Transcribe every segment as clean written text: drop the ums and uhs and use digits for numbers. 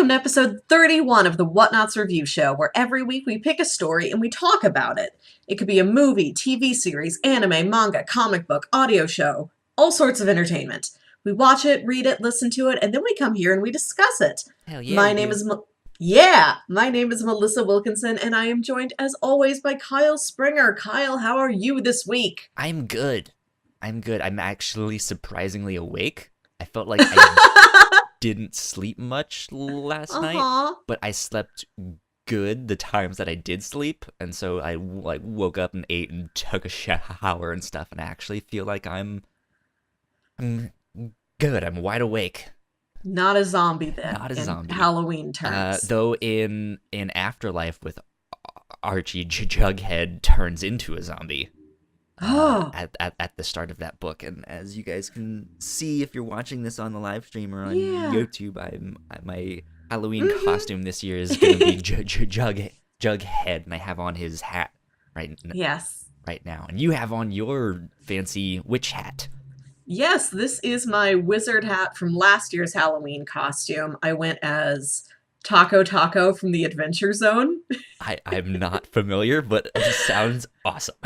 Welcome to episode 31 of the Whatnauts Review Show, where every week we pick a story and we talk about it. It could be a movie, TV series, anime, manga, comic book, audio show, all sorts of entertainment. We watch it, read it, listen to it, and then we come here and we discuss it. Hell yeah, My name is Melissa Wilkinson, and I am joined as always by Kyle Springer. Kyle, how are you this week? I'm good. I'm actually surprisingly awake. I felt like I didn't sleep much last night, but I slept good the times that I did sleep, and so I woke up and ate and took a shower and stuff, and I actually feel like I'm good. I'm wide awake. Not a zombie then. Not a zombie. Halloween terms. Though in Afterlife with Archie, Jughead turns into a zombie. At the start of that book, and as you guys can see if you're watching this on the live stream or on YouTube, my Halloween costume this year is going to be Jughead, and I have on his hat right now, and you have on your fancy witch hat. Yes, this is my wizard hat from last year's Halloween costume. I went as Taco from the Adventure Zone. I'm not familiar, but it sounds awesome.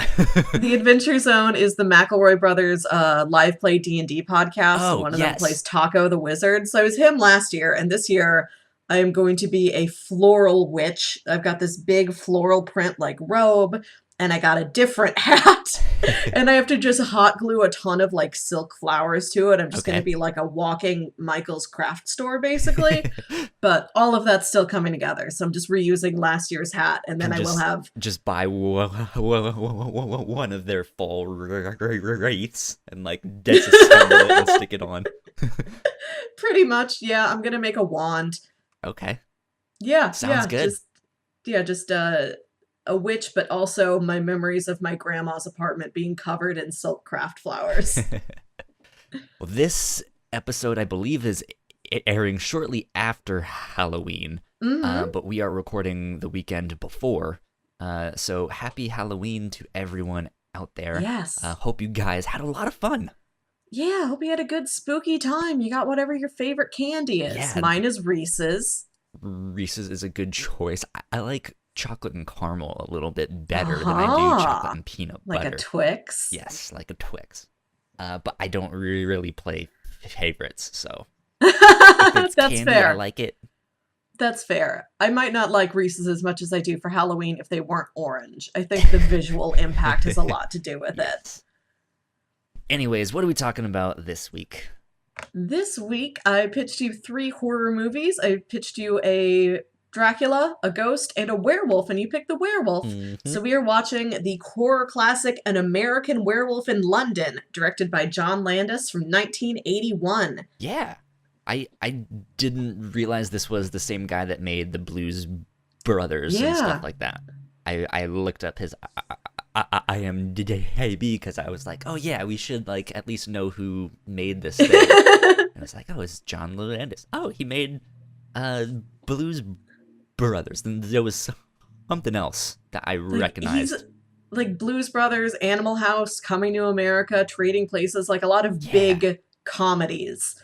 The Adventure Zone is the McElroy brothers live play D&D podcast. Oh, one of them plays Taco the Wizard. So I was him last year, and this year I am going to be a floral witch. I've got this big floral print like robe, and I got a different hat, and I have to just hot glue a ton of like silk flowers to it. I'm just going to be like a walking Michael's craft store, basically. But all of that's still coming together. So I'm just reusing last year's hat, and then I will have... Just buy one of their fall wraiths and like disassemble it and stick it on. Pretty much, yeah. I'm going to make a wand. Okay. Yeah. Sounds good. Just a witch, but also my memories of my grandma's apartment being covered in silk craft flowers. Well, this episode, I believe, is airing shortly after Halloween, but we are recording the weekend before. So happy Halloween to everyone out there. Yes. Hope you guys had a lot of fun. Yeah, hope you had a good spooky time. You got whatever your favorite candy is. Yeah. Mine is Reese's. Reese's is a good choice. I like chocolate and caramel a little bit better than I do chocolate and peanut butter. Like a Twix? Yes, like a Twix. But I don't really play favorites, so if it's That's candy, fair. I like it. That's fair. I might not like Reese's as much as I do for Halloween if they weren't orange. I think the visual impact has a lot to do with it. Anyways, what are we talking about this week? This week, I pitched you 3 horror movies. I pitched you a Dracula, a ghost, and a werewolf, and you picked the werewolf. So we are watching the horror classic An American Werewolf in London, directed by John Landis from 1981. Yeah. I didn't realize this was the same guy that made the Blues Brothers and stuff like that. I looked up his IMDb because I was like, oh yeah, we should like at least know who made this thing. And I was like, oh, it's John Landis. Oh, he made Blues Brothers. Then there was something else that I recognized. He's like Blues Brothers, Animal House, Coming to America, Trading Places, like a lot of big comedies.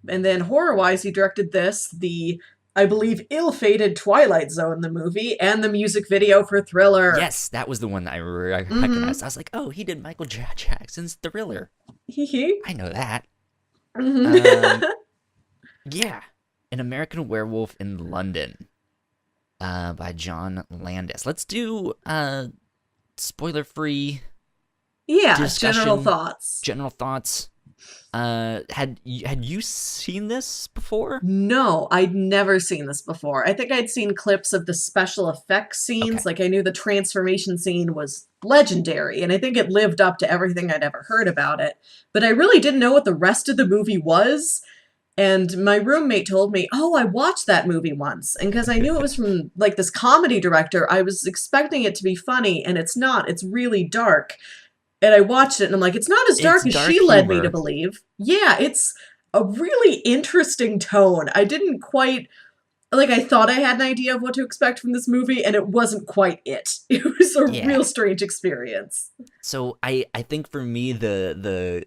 And then horror-wise, he directed this, I believe, ill-fated Twilight Zone, the movie, and the music video for Thriller. Yes, that was the one that I recognized. I was like, oh, he did Michael Jackson's Thriller. I know that. Yeah. An American Werewolf in London by John Landis. Let's do spoiler-free discussion. General thoughts. Had you seen this before? No, I'd never seen this before. I think I'd seen clips of the special effects scenes. Okay. Like I knew the transformation scene was legendary, and I think it lived up to everything I'd ever heard about it. But I really didn't know what the rest of the movie was. And my roommate told me, oh, I watched that movie once. And because I knew it was from like this comedy director, I was expecting it to be funny, and it's not. It's really dark. And I watched it, and I'm like, it's not as dark as she led me to believe. Yeah, it's a really interesting tone. I didn't quite... Like, I thought I had an idea of what to expect from this movie, and it wasn't quite it. It was a real strange experience. So I think for me, the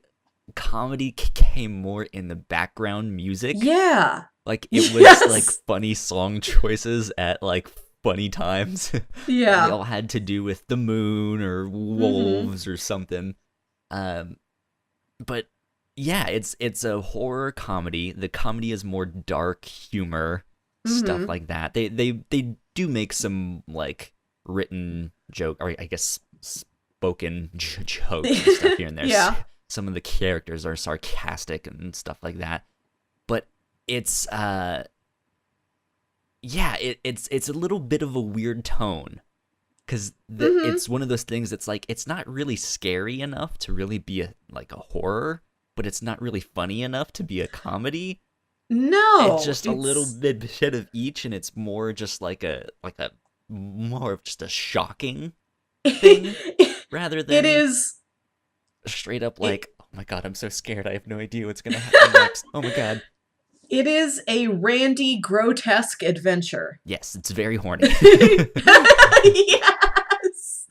comedy came more in the background music. Yeah. Like, it was Yes! like funny song choices at like funny times. Yeah. They all had to do with the moon or wolves or something. But yeah, it's a horror comedy. The comedy is more dark humor, stuff like that. They do make some like written joke, or I guess spoken jokes and stuff here and there. Yeah. Some of the characters are sarcastic and stuff like that. But it's it's a little bit of a weird tone. Because it's one of those things that's like, it's not really scary enough to really be a horror, but it's not really funny enough to be a comedy. No, It's just a little bit of each, and it's more just like a more of just a shocking thing rather than it is straight up like, oh my god, I'm so scared, I have no idea what's gonna happen next. Oh my god. It is a randy, grotesque adventure. Yes, it's very horny. Yes.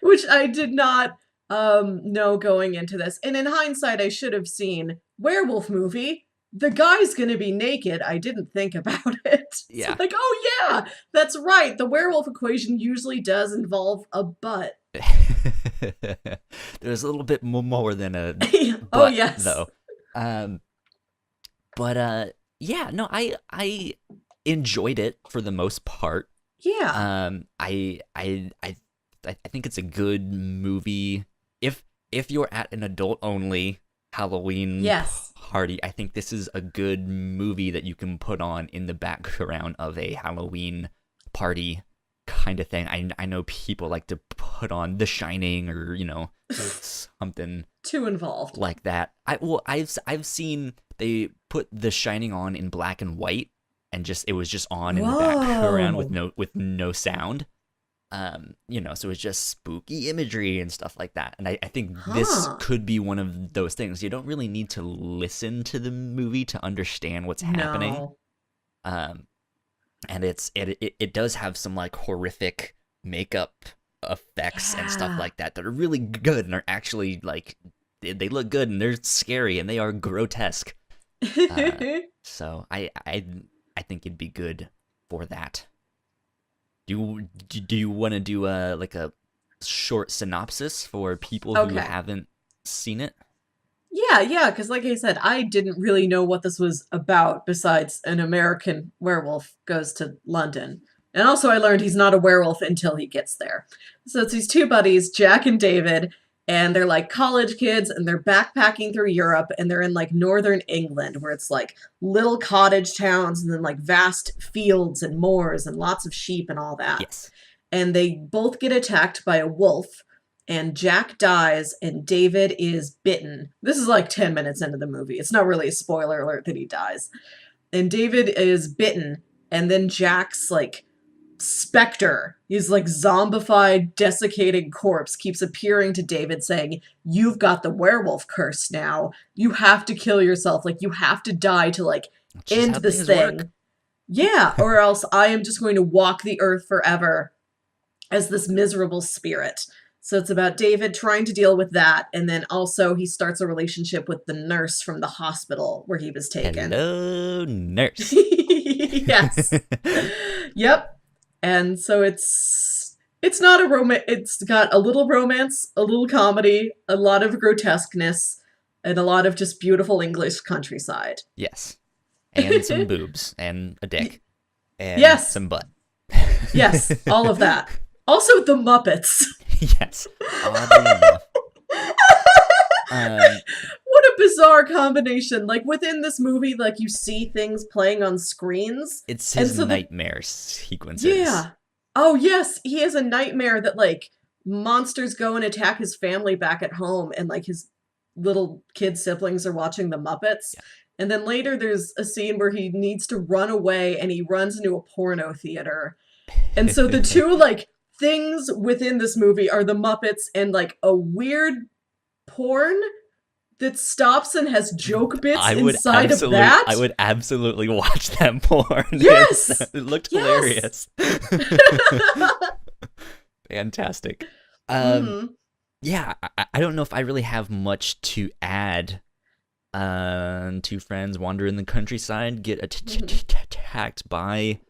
Which I did not know going into this. And in hindsight, I should have seen werewolf movie. The guy's gonna be naked. I didn't think about it. Yeah. So like, oh yeah, that's right. The werewolf equation usually does involve a butt. There's a little bit more than a butt, oh yes. though. Yeah, no, I enjoyed it for the most part. Yeah. I think it's a good movie. If you're at an adult only Halloween party, I think this is a good movie that you can put on in the background of a Halloween party kind of thing. I know people like to put on The Shining or, something too involved like that. I've seen they put The Shining on in black and white, and it was just on in the background with no sound. So it's just spooky imagery and stuff like that. And I think this could be one of those things. You don't really need to listen to the movie to understand what's happening. No. And it does have some like horrific makeup effects and stuff like that are really good and are actually like, they look good and they're scary and they are grotesque. So I think it'd be good for that. Do you want to do a short synopsis for people who haven't seen it? Yeah, because like I said, I didn't really know what this was about besides an American werewolf goes to London. And also I learned he's not a werewolf until he gets there. So it's these two buddies, Jack and David, and they're like college kids and they're backpacking through Europe and they're in like northern England where it's like little cottage towns and then like vast fields and moors and lots of sheep and all that. Yes. And they both get attacked by a wolf and Jack dies and David is bitten. This is like 10 minutes into the movie. It's not really a spoiler alert that he dies. And David is bitten and then Jack's like specter, his like zombified, desiccating corpse keeps appearing to David saying, you've got the werewolf curse now. You have to kill yourself. Like you have to die to like end this thing. Work. Yeah, or else I am just going to walk the earth forever as this miserable spirit. So it's about David trying to deal with that. And then also he starts a relationship with the nurse from the hospital where he was taken. Hello, nurse. Yes. Yep. And so it's not a romance. It's got a little romance, a little comedy, a lot of grotesqueness, and a lot of just beautiful English countryside. Yes. And some boobs and a dick. And some butt. Yes, all of that. Also the Muppets. Yes. Oddly enough. What a bizarre combination. Like within this movie, like you see things playing on screens. It's his nightmare sequences. Yeah. Oh yes, he has a nightmare that like monsters go and attack his family back at home and like his little kid siblings are watching the Muppets. Yeah. And then later there's a scene where he needs to run away and he runs into a porno theater. And so the two like things within this movie are the Muppets and like a weird porn that stops and has joke bits inside of that. I would absolutely watch that porn. Yes! It looked hilarious. Fantastic. Yeah, I don't know if I really have much to add Two friends wander in the countryside, get attacked by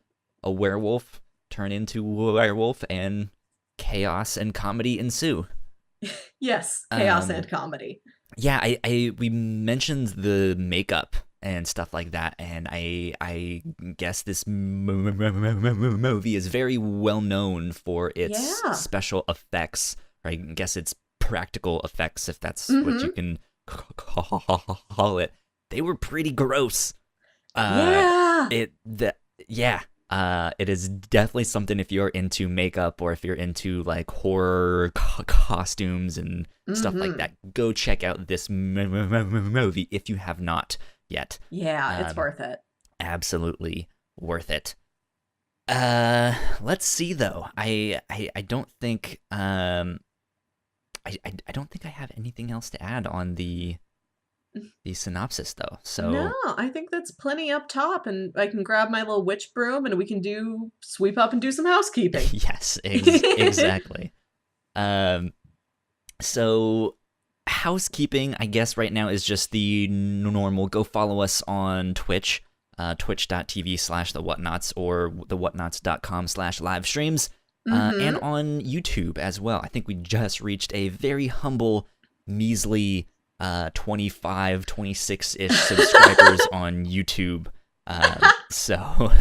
a werewolf, turn into a werewolf, and chaos and comedy ensue. Yes, chaos and comedy. Yeah, we mentioned the makeup and stuff like that, and I guess this movie is very well known for its special effects. Or I guess it's practical effects, if that's what you can call it. They were pretty gross. It is definitely something if you're into makeup or if you're into like horror costumes and stuff like that. Go check out this movie if you have not yet. Yeah, it's worth it. Absolutely worth it. Let's see though. I don't think I don't think I have anything else to add on the synopsis though. So no, I think that's plenty up top, and I can grab my little witch broom and we can sweep up and do some housekeeping. Yes, exactly. So housekeeping, I guess right now is just the normal. Go follow us on Twitch, twitch.tv/the Whatnauts or thewhatnauts.com/live streams, and on YouTube as well. I think we just reached a very humble, measly 25, 26-ish subscribers on YouTube. So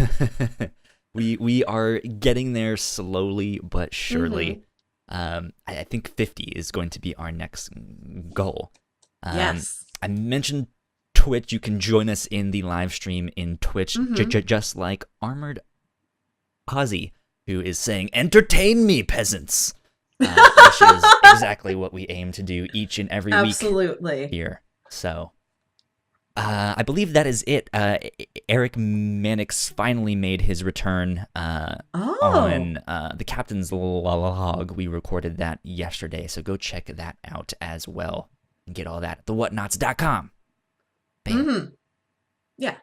we are getting there slowly but surely. I think 50 is going to be our next goal. Yes. I mentioned Twitch. You can join us in the live stream in Twitch, just like Armored Ozzy, who is saying, "Entertain me, peasants." Which is exactly what we aim to do each and every week here. So, I believe that is it. Eric Mannix finally made his return on the Captain's Log. We recorded that yesterday, so go check that out as well and get all that at thewhatnauts.com. Bam. Yeah.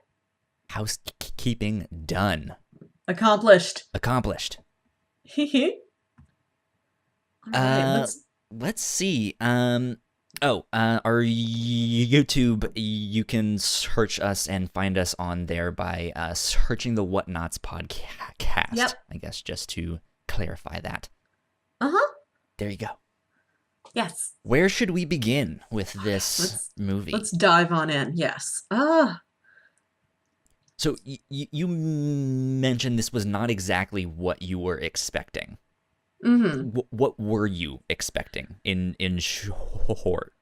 Housekeeping done. Accomplished. Right, let's see. Our YouTube, you can search us and find us on there by searching the Whatnauts podcast. Yep. I guess just to clarify that. There you go. Yes. Where should we begin with this movie? Let's dive on in. Yes. So you mentioned this was not exactly what you were expecting. What were you expecting in short?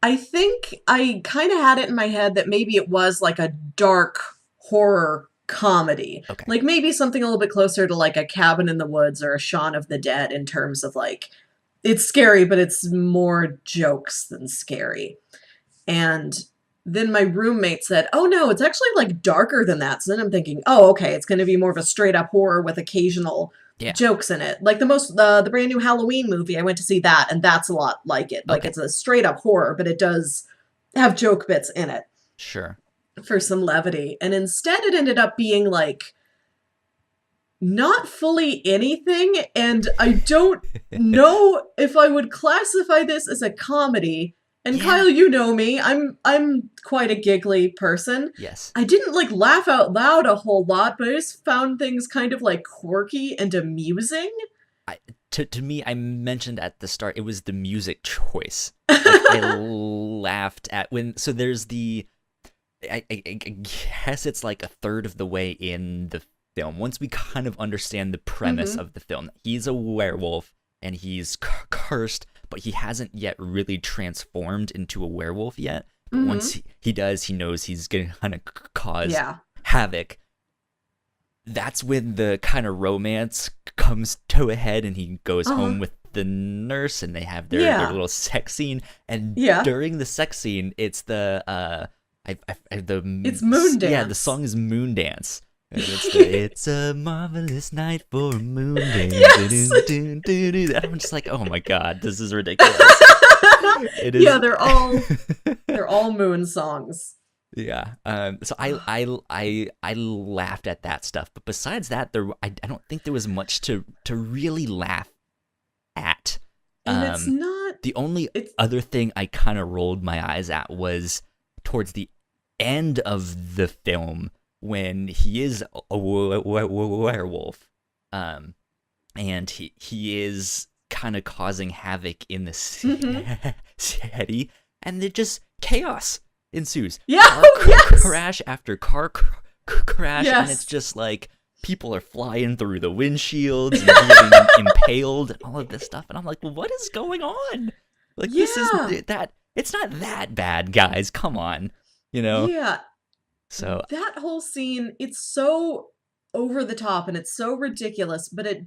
I think I kind of had it in my head that maybe it was like a dark horror comedy. Okay. Like maybe something a little bit closer to like a Cabin in the Woods or a Shaun of the Dead in terms of like, it's scary, but it's more jokes than scary. And then my roommate said, "Oh no, it's actually like darker than that." So then I'm thinking, oh, okay, it's going to be more of a straight up horror with occasional jokes in it. Like the brand new Halloween movie, I went to see that, and that's a lot like it. Like it's a straight up horror, but it does have joke bits in it. Sure. For some levity. And instead it ended up being like not fully anything, and I don't know if I would classify this as a comedy. And Kyle, you know me, I'm quite a giggly person. Yes. I didn't like laugh out loud a whole lot, but I just found things kind of like quirky and amusing. To me, I mentioned at the start, it was the music choice. Like, I laughed at so there's I guess it's like a third of the way in the film. Once we kind of understand the premise of the film, he's a werewolf and he's cursed, but he hasn't yet really transformed into a werewolf yet. But once he does, he knows he's going to kind of cause havoc. That's when the kind of romance comes to a head, and he goes home with the nurse, and they have their little sex scene. And during the sex scene, it's it's Moon Dance. Yeah, the song is Moon Dance. It's a marvelous night for a moon dance. Yes! I'm just like, oh my god, this is ridiculous. It is. Yeah, they're all moon songs. Yeah. So I laughed at that stuff, but besides that, I don't think there was much to really laugh at. And it's not the only other thing I kind of rolled my eyes at was towards the end of the film when he is a werewolf, and he is kind of causing havoc in the city, and it just chaos ensues. Yeah, crash after car crash, and it's just like people are flying through the windshields and getting impaled and all of this stuff, and I'm like, well, what is going on? Like, this is that. It's not that bad, guys. Come on, Yeah. So that whole scene, it's so over the top and it's so ridiculous, but it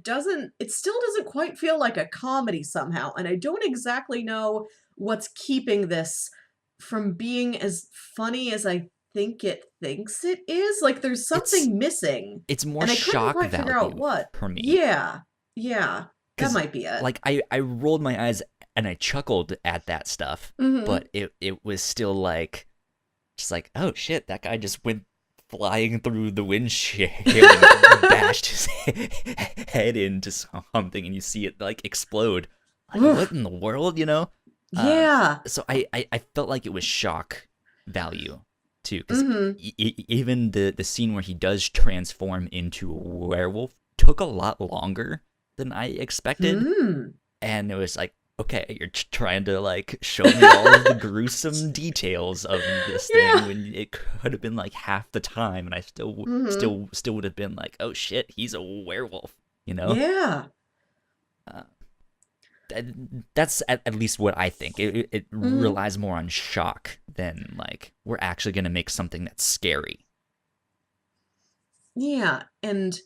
still doesn't quite feel like a comedy somehow. And I don't exactly know what's keeping this from being as funny as I think it thinks it is. Like, there's something missing. It's more and I shock couldn't quite value figure out what. for me. Yeah. That might be it. Like, I rolled my eyes and I chuckled at that stuff, but it was still like, just like, oh shit, that guy just went flying through the windshield and bashed his head into something, and you see it like explode. Like, what in the world, Yeah. So I felt like it was shock value too, because even the scene where he does transform into a werewolf took a lot longer than I expected, and it was like, okay, you're trying to like show me all of the gruesome details of this thing when it could have been like half the time, and I still would have been like, oh shit, he's a werewolf, Yeah. That's at least what I think. It relies more on shock than like we're actually gonna make something that's scary. Yeah, and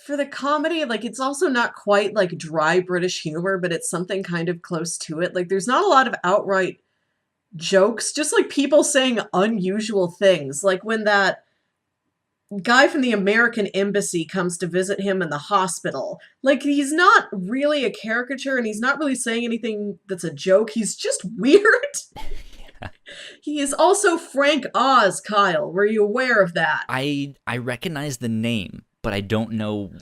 for the comedy, like, it's also not quite like dry British humor, but it's something kind of close to it. Like, there's not a lot of outright jokes, just like people saying unusual things. Like when that guy from the American embassy comes to visit him in the hospital. Like, he's not really a caricature and he's not really saying anything that's a joke. He's just weird. He is also Frank Oz, Kyle. Were you aware of that? I recognize the name, but I don't know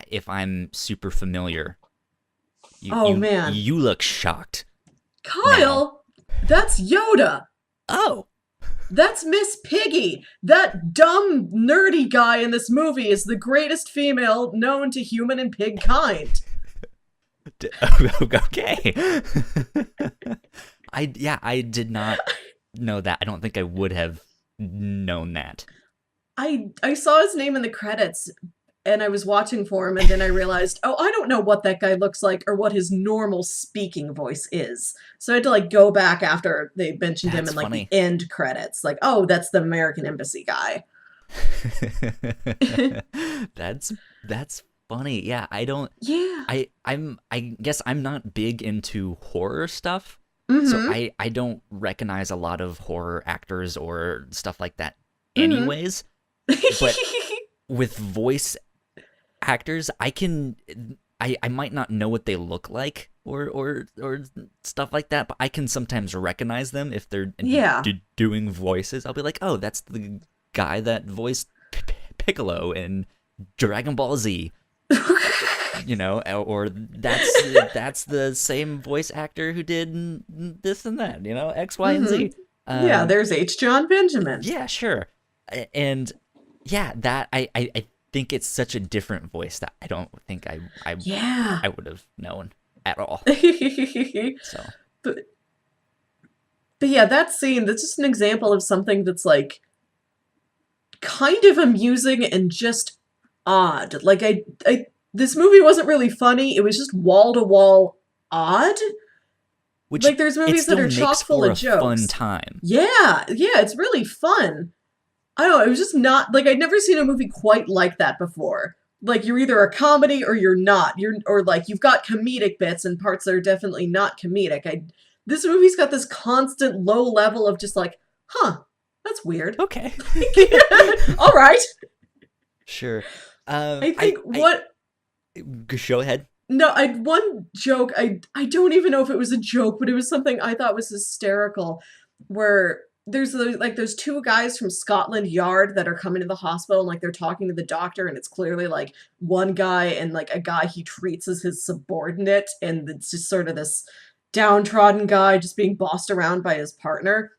if I'm super familiar. Man. You look shocked. Kyle, that's Yoda. Oh. That's Miss Piggy. That dumb, nerdy guy in this movie is the greatest female known to human and pig kind. Okay. I did not know that. I don't think I would have known that. I saw his name in the credits, and I was watching for him, and then I realized, I don't know what that guy looks like or what his normal speaking voice is. So I had to like go back after they mentioned him in like the end credits. Like, oh, that's the American Embassy guy. That's funny. Yeah, I don't. Yeah. I guess I'm not big into horror stuff, so I don't recognize a lot of horror actors or stuff like that. Anyways, but with voice actors, I might not know what they look like or stuff like that, but I can sometimes recognize them if they're doing voices. I'll be like, oh, that's the guy that voiced Piccolo in Dragon Ball Z. Or that's the same voice actor who did this and that, X, Y, and Z. Yeah, there's H. John Benjamin. Yeah, sure. And yeah, that I think it's such a different voice that I don't think I would have known at all. So, but yeah, that scene, that's just an example of something that's like kind of amusing and just odd. Like this movie wasn't really funny. It was just wall to wall odd. Which like there's movies that are chock full of jokes. Fun time. Yeah, it's really fun. I don't know, it was just not, like, I'd never seen a movie quite like that before. Like, you're either a comedy or you're not. Or, like, you've got comedic bits and parts that are definitely not comedic. This movie's got this constant low level of just like, that's weird. Okay. All right. Sure. I think Go ahead. No, one joke, I don't even know if it was a joke, but it was something I thought was hysterical, where there's those two guys from Scotland Yard that are coming to the hospital and like they're talking to the doctor, and it's clearly like one guy and like a guy he treats as his subordinate, and it's just sort of this downtrodden guy just being bossed around by his partner.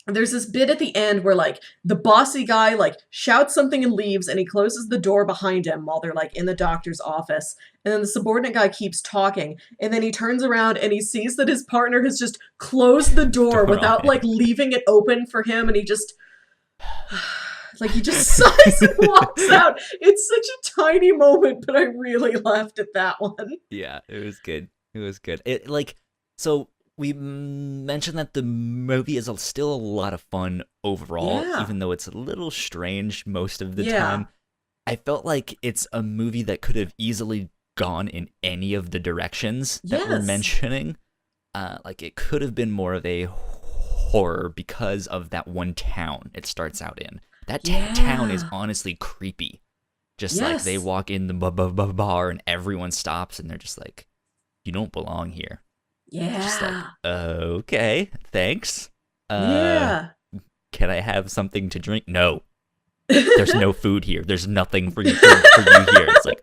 there's this bit at the end where like the bossy guy like shouts something and leaves, and he closes the door behind him while they're like in the doctor's office, and then the subordinate guy keeps talking, and then he turns around and he sees that his partner has just closed the door without like leaving it open for him, and he just like he just sighs and walks out. It's such a tiny moment, but I really laughed at that one. Yeah, it was good. It was good. It like so we mentioned that the movie is still a lot of fun overall, even though it's a little strange most of the time. I felt like it's a movie that could have easily gone in any of the directions that we're mentioning. Like it could have been more of a horror because of that one town it starts out in. That town is honestly creepy. Just like they walk in the bar and everyone stops and they're just like, you don't belong here. Yeah. Just like, okay, thanks. Can I have something to drink? No. There's no food here. There's nothing for you here. It's like,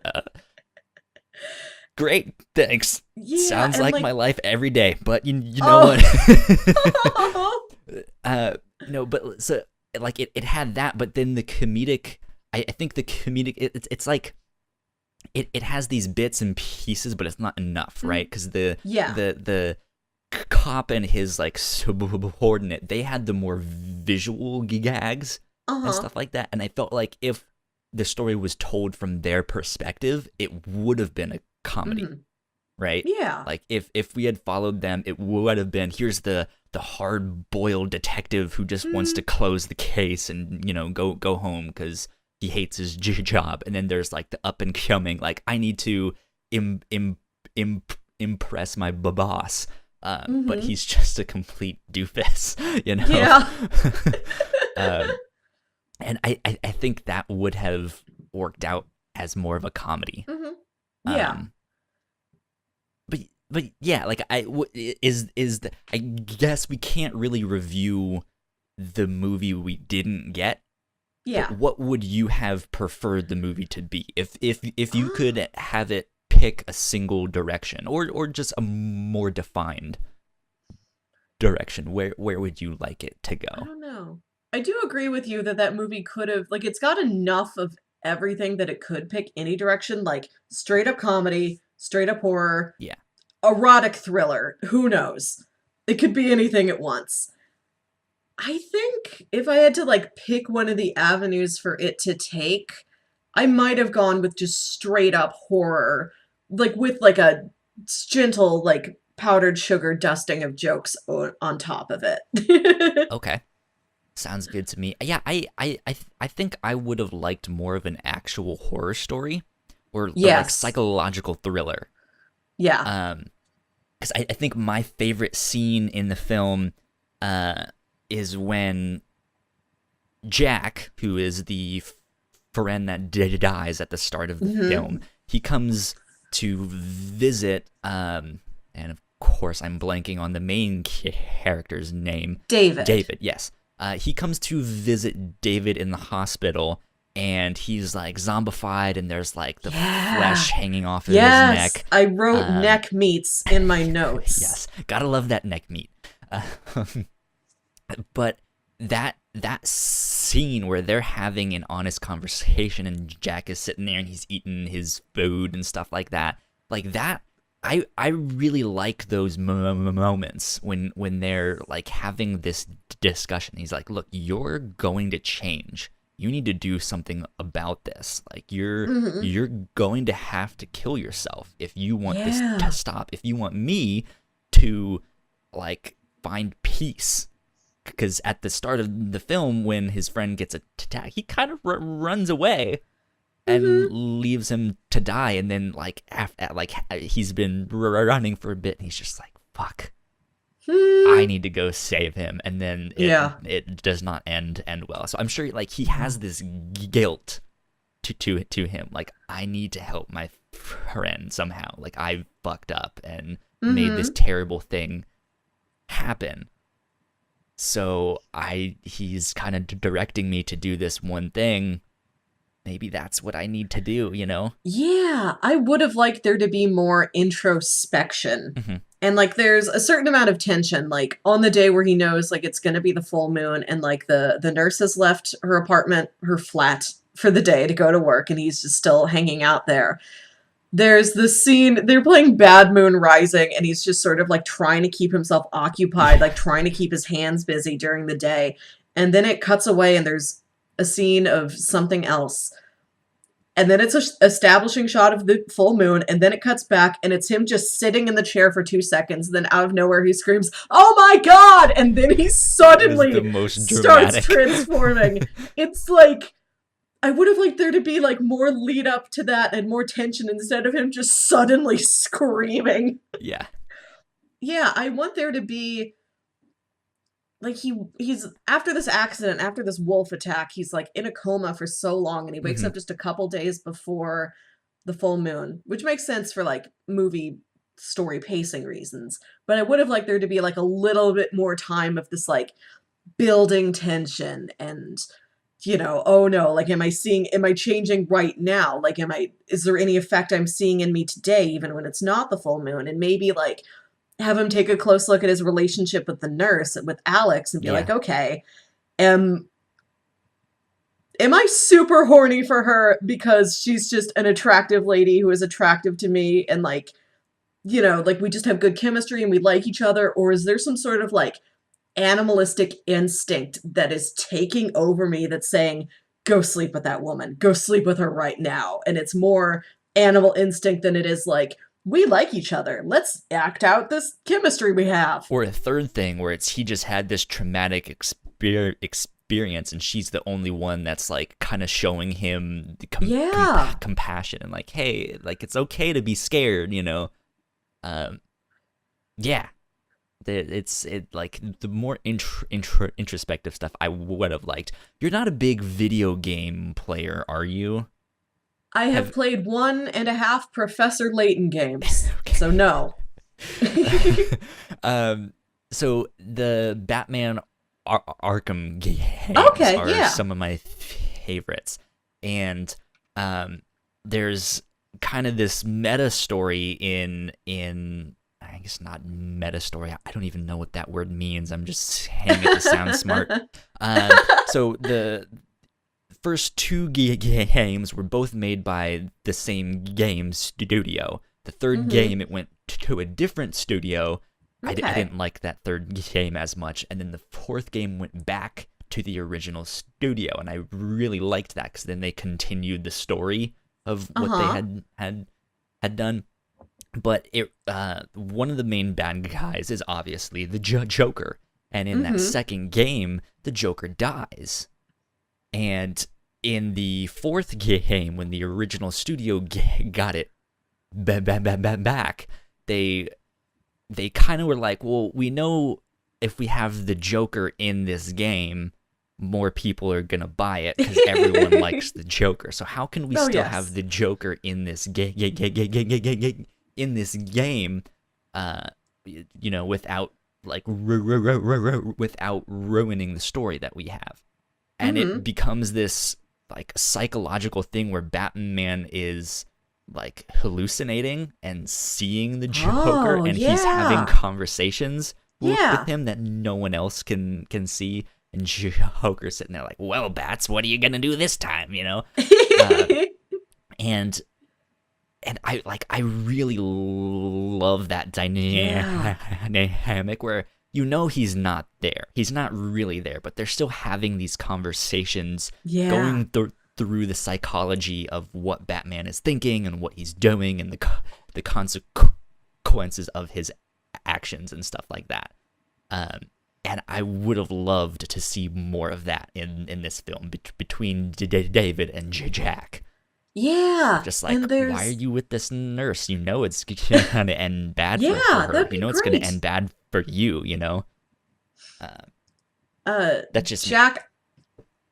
great, thanks. Yeah, sounds like my life every day, but you know what? No, but so like it had that, but then the comedic. I think the comedic. It's like. It has these bits and pieces, but it's not enough, right? Because the cop and his like subordinate, they had the more visual gags and stuff like that, and I felt like if the story was told from their perspective, it would have been a comedy, right? Yeah. Like if we had followed them, it would have been here's the hard-boiled detective who just wants to close the case and go home because he hates his job, and then there's like the up and coming, like I need to impress my boss, but he's just a complete doofus, Yeah. And I think that would have worked out as more of a comedy. Yeah. But yeah, like I guess we can't really review the movie we didn't get. Yeah. But what would you have preferred the movie to be if you could have it pick a single direction or just a more defined direction? Where would you like it to go? I don't know. I do agree with you that movie could have like it's got enough of everything that it could pick any direction, like straight up comedy, straight up horror, erotic thriller. Who knows? It could be anything at once. I think if I had to like pick one of the avenues for it to take, I might have gone with just straight up horror, like with like a gentle like powdered sugar dusting of jokes on top of it. Okay. Sounds good to me. Yeah, I think I would have liked more of an actual horror story or like psychological thriller. Yeah. Because I think my favorite scene in the film is when Jack, who is the friend that dies at the start of the film, he comes to visit, and of course I'm blanking on the main character's name. David, yes. He comes to visit David in the hospital, and he's like zombified, and there's like the flesh hanging off of his neck. I wrote neck meats in my notes. Yes, gotta love that neck meat. But that scene where they're having an honest conversation and Jack is sitting there and he's eating his food and stuff like that, I really like those moments when they're like having this discussion. He's like, look, you're going to change. You need to do something about this. Like you're going to have to kill yourself if you want this to stop. If you want me to like find peace. Because at the start of the film, when his friend gets attacked, he kind of runs away and leaves him to die. And then, like, he's been running for a bit, and he's just like, "Fuck, I need to go save him." And then it does not end well. So I'm sure, like, he has this guilt to him. Like, I need to help my friend somehow. Like, I fucked up and made this terrible thing happen. So he's kind of directing me to do this one thing. Maybe that's what I need to do, Yeah, I would have liked there to be more introspection And like there's a certain amount of tension, like on the day where he knows like it's gonna be the full moon and like the nurse has left her apartment, her flat for the day to go to work and he's just still hanging out there. There's this scene, they're playing Bad Moon Rising and he's just sort of like trying to keep himself occupied, like trying to keep his hands busy during the day. And then it cuts away and there's a scene of something else. And then it's a establishing shot of the full moon, and then it cuts back, and it's him just sitting in the chair for 2 seconds. Then out of nowhere, he screams, "Oh my God!" And then he suddenly the most starts transforming. It's like, I would have liked there to be like more lead up to that and more tension instead of him just suddenly screaming. Yeah. Yeah, I want there to be like he's after this accident, after this wolf attack, he's like in a coma for so long and he wakes up just a couple days before the full moon, which makes sense for like movie story pacing reasons. But I would have liked there to be like a little bit more time of this like building tension and oh no, like am I changing right now? Like is there any effect I'm seeing in me today even when it's not the full moon? And maybe like have him take a close look at his relationship with the nurse, with Alex, and be like, okay, am I super horny for her because she's just an attractive lady who is attractive to me and like, like we just have good chemistry and we like each other? Or is there some sort of like animalistic instinct that is taking over me that's saying, go sleep with that woman, go sleep with her right now? And it's more animal instinct than it is like, we like each other, let's act out this chemistry we have. Or a third thing where it's he just had this traumatic experience and she's the only one that's like kind of showing him the compassion and like, hey, like it's okay to be scared, it's like the more introspective stuff I would have liked. You're not a big video game player, are you? I have played 1.5 Professor Layton games, so no. So the Batman Arkham games are some of my favorites, and there's kind of this meta story in I guess not meta story. I don't even know what that word means. I'm just saying it to sound smart. So the first 2 games were both made by the same game studio. The third game, it went to a different studio. Okay. I didn't like that third game as much. And then the 4th game went back to the original studio. And I really liked that because then they continued the story of what they had done. But one of the main bad guys is obviously the Joker. And in that second game, the Joker dies. And in the 4th game, when the original studio got it back, they kind of were like, well, we know if we have the Joker in this game, more people are going to buy it because everyone likes the Joker. So how can we still have the Joker in this game, without like without ruining the story that we have? And it becomes this like psychological thing where Batman is like hallucinating and seeing the Joker, and he's having conversations with him that no one else can see. And Joker's sitting there like, "Well, Bats, what are you gonna do this time?" And I really love that dynamic where he's not there. He's not really there, but they're still having these conversations, going through the psychology of what Batman is thinking and what he's doing and the consequences of his actions and stuff like that. And I would have loved to see more of that in this film between David and Jack. Yeah. Just like, why are you with this nurse? It's going to end bad for her. It's going to end bad for you, That's just Jack.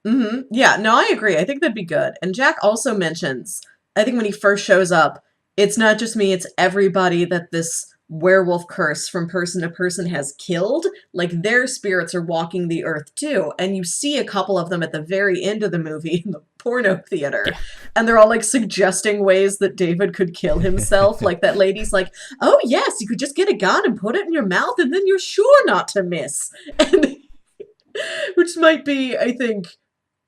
Yeah, no, I agree. I think that'd be good. And Jack also mentions, I think when he first shows up, it's not just me, it's everybody that this werewolf curse from person to person has killed, like their spirits are walking the earth too. And you see a couple of them at the very end of the movie in the porno theater. Yeah. And they're all like suggesting ways that David could kill himself. Like that lady's like, oh yes, you could just get a gun and put it in your mouth and then you're sure not to miss. And which might be, I think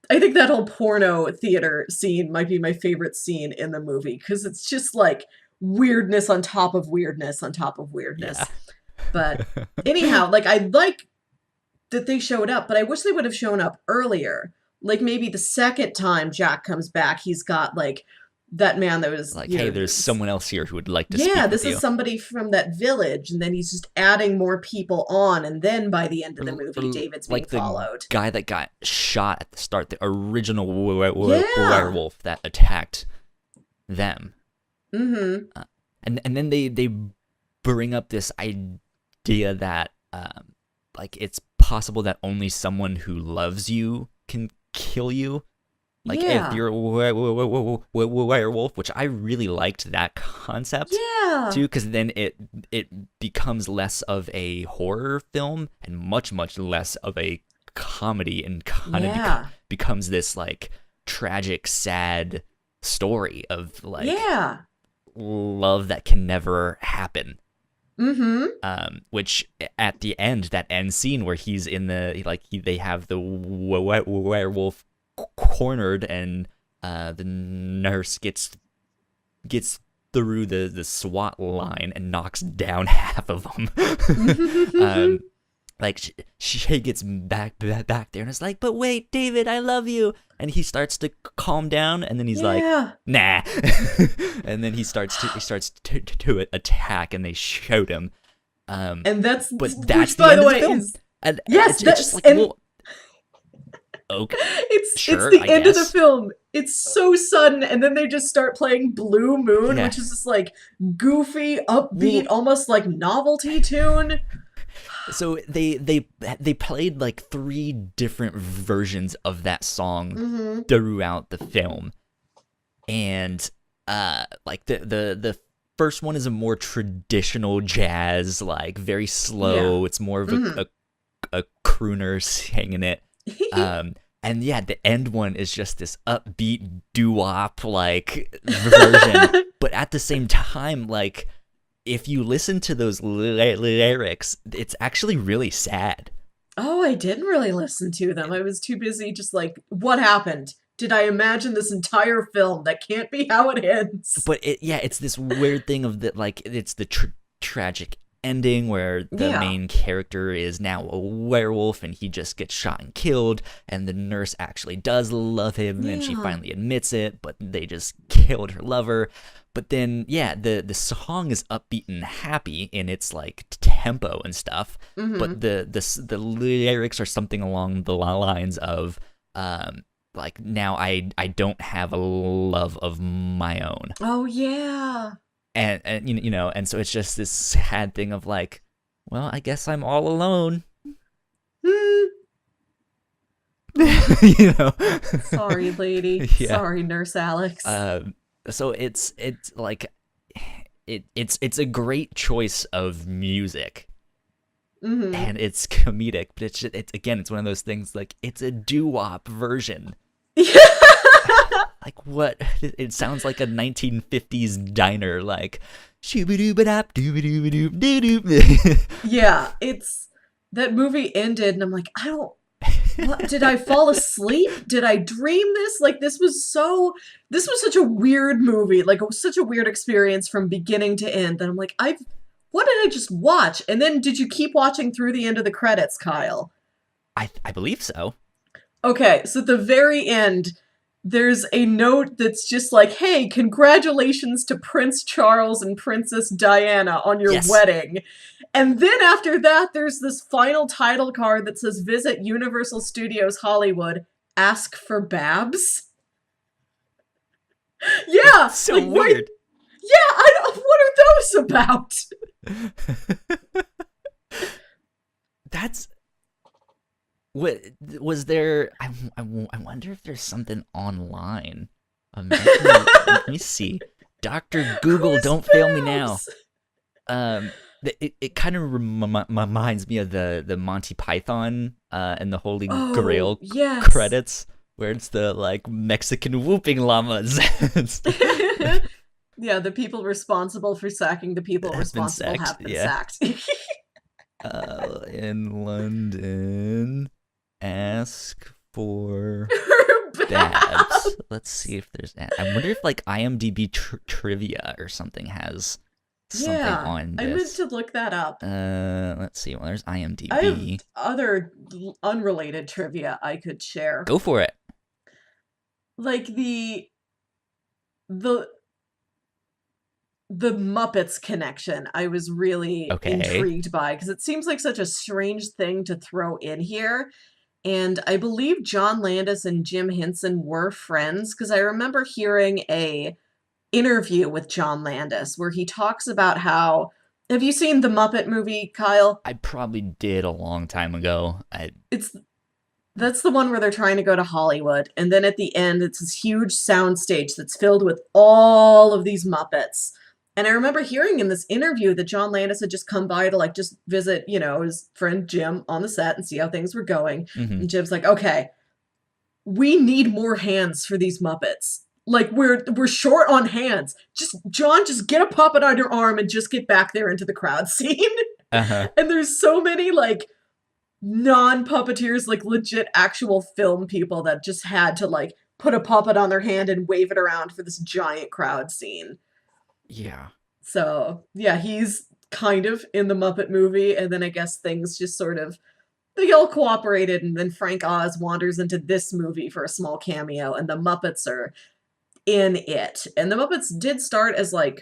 that whole porno theater scene might be my favorite scene in the movie because it's just like weirdness on top of weirdness on top of weirdness. Yeah. But anyhow, like I like that they showed up, but I wish they would have shown up earlier. Like maybe the second time Jack comes back, he's got like that man that was Like, hey, there's someone else here who would like to speak yeah, with this you. is somebody from that village, and then he's just adding more people on, and then by the end of the movie, David's being like the followed. Guy that got shot at the start, the original Yeah. werewolf that attacked them. Mm-hmm. And then they bring up this idea that like it's possible that only someone who loves you can kill you. Like Yeah. if you're a werewolf, which I really liked that concept Yeah. too, because then it becomes less of a horror film and much less of a comedy, and kind Yeah. of becomes this like tragic, sad story of like Yeah. love that can never happen. Mm-hmm. Which at the end, that end scene where he's in the they have the werewolf cornered, and the nurse gets through the SWAT line and knocks down half of them. Like she gets back there, and it's like, but wait, David, I love you, and he starts to calm down, and then he's like, nah, and then he starts to attack, and they shoot him. And that's but that's which, by the the end way, of the film. is And yes, it's just like, and well, okay, it's sure, the I end of the guess. film. It's so sudden, and then they just start playing Blue Moon, Yeah. which is this like goofy, upbeat, almost like novelty tune. So they played like 3 different versions of that song throughout the film, and like the first one is a more traditional jazz, like very slow. It's more of a crooner singing it. And yeah, the end one is just this upbeat doo-wop like version, but at the same time, like if you listen to those lyrics, it's actually really sad. Oh, I didn't really listen to them. I was too busy just like, what happened? Did I imagine this entire film? That can't be how it ends. But it's this weird thing of that, like it's the tragic ending where the main character is now a werewolf and he just gets shot and killed, and the nurse actually does love him and she finally admits it, but they just killed her lover. But then the song is upbeat and happy in its like tempo and stuff, but the lyrics are something along the lines of like, now I don't have a love of my own. Oh yeah. And you know, and so it's just this sad thing of like, well, I guess I'm all alone. You know. Sorry, lady. Yeah. Sorry, Nurse Alex. So it's like it's a great choice of music. And it's comedic, but it's again, it's one of those things like it's a doo-wop version. Like what? It sounds like a 1950s diner, like shoo-ba-doo-ba-dop, doo-ba-doo-ba-doo-doo-doo. Yeah, it's that movie ended, and I'm like, what, did I fall asleep? Did I dream this? Like this was such a weird movie, like it was such a weird experience from beginning to end. That I'm like, what did I just watch? And then did you keep watching through the end of the credits, Kyle? I believe so. Okay, so at the very end, there's a note that's just like, hey, congratulations to Prince Charles and Princess Diana on your wedding. And then after that, there's this final title card that says, visit Universal Studios Hollywood, ask for Babs. Yeah. So like, weird. What are those about? That's... What was there? I wonder if there's something online. Let me see. Dr. Google, don't fail me now. It kind of reminds me of the Monty Python and the Holy Oh, Grail yes. credits, where it's the like Mexican whooping llamas Yeah, the people responsible for sacking the people that have been responsible sacked. have been Yeah. sacked. In London, ask for Bab. dabs. Let's see if there's. I wonder if like IMDb trivia or something has something Yeah, on I meant this. to look that up. Let's see. Well, there's I have IMDb. other unrelated trivia I could share. Go for it. Like the the Muppets connection, I was really Okay. intrigued by because it seems like such a strange thing to throw in here. And I believe John Landis and Jim Henson were friends because I remember hearing a interview with John Landis where he talks about how have you seen the Muppet movie, Kyle? I probably did a long time ago. It's That's the one where they're trying to go to Hollywood, and then at the end, it's this huge soundstage that's filled with all of these Muppets. And I remember hearing in this interview that John Landis had just come by to like just visit, his friend Jim on the set and see how things were going. Mhm. And Jim's like, "Okay, we need more hands for these Muppets. Like we're short on hands. Just get a puppet on your arm and just get back there into the crowd scene." Uh-huh. And there's so many like non-puppeteers, like legit actual film people that just had to like put a puppet on their hand and wave it around for this giant crowd scene. Yeah. So yeah, he's kind of in the Muppet movie, and then I guess things just sort of they all cooperated, and then Frank Oz wanders into this movie for a small cameo, and the Muppets are in it. And the Muppets did start as like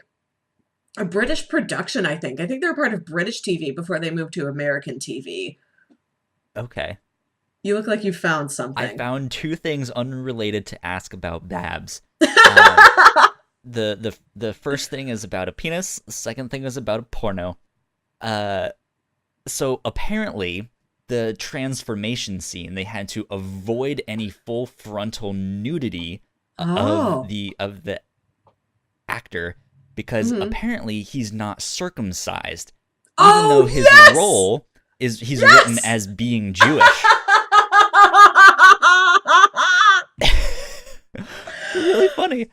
a British production, I think. I think they were part of British TV before they moved to American TV. Okay. You look like you found I something. found two things unrelated to ask about Babs. Uh, the first thing is about a penis. The second thing is about a porno. Uh, so apparently the transformation scene, they had to avoid any full frontal nudity Oh. of the actor because Mhm. apparently he's not circumcised, even Oh, though his yes! role is he's written Yes! as being Jewish. Really funny.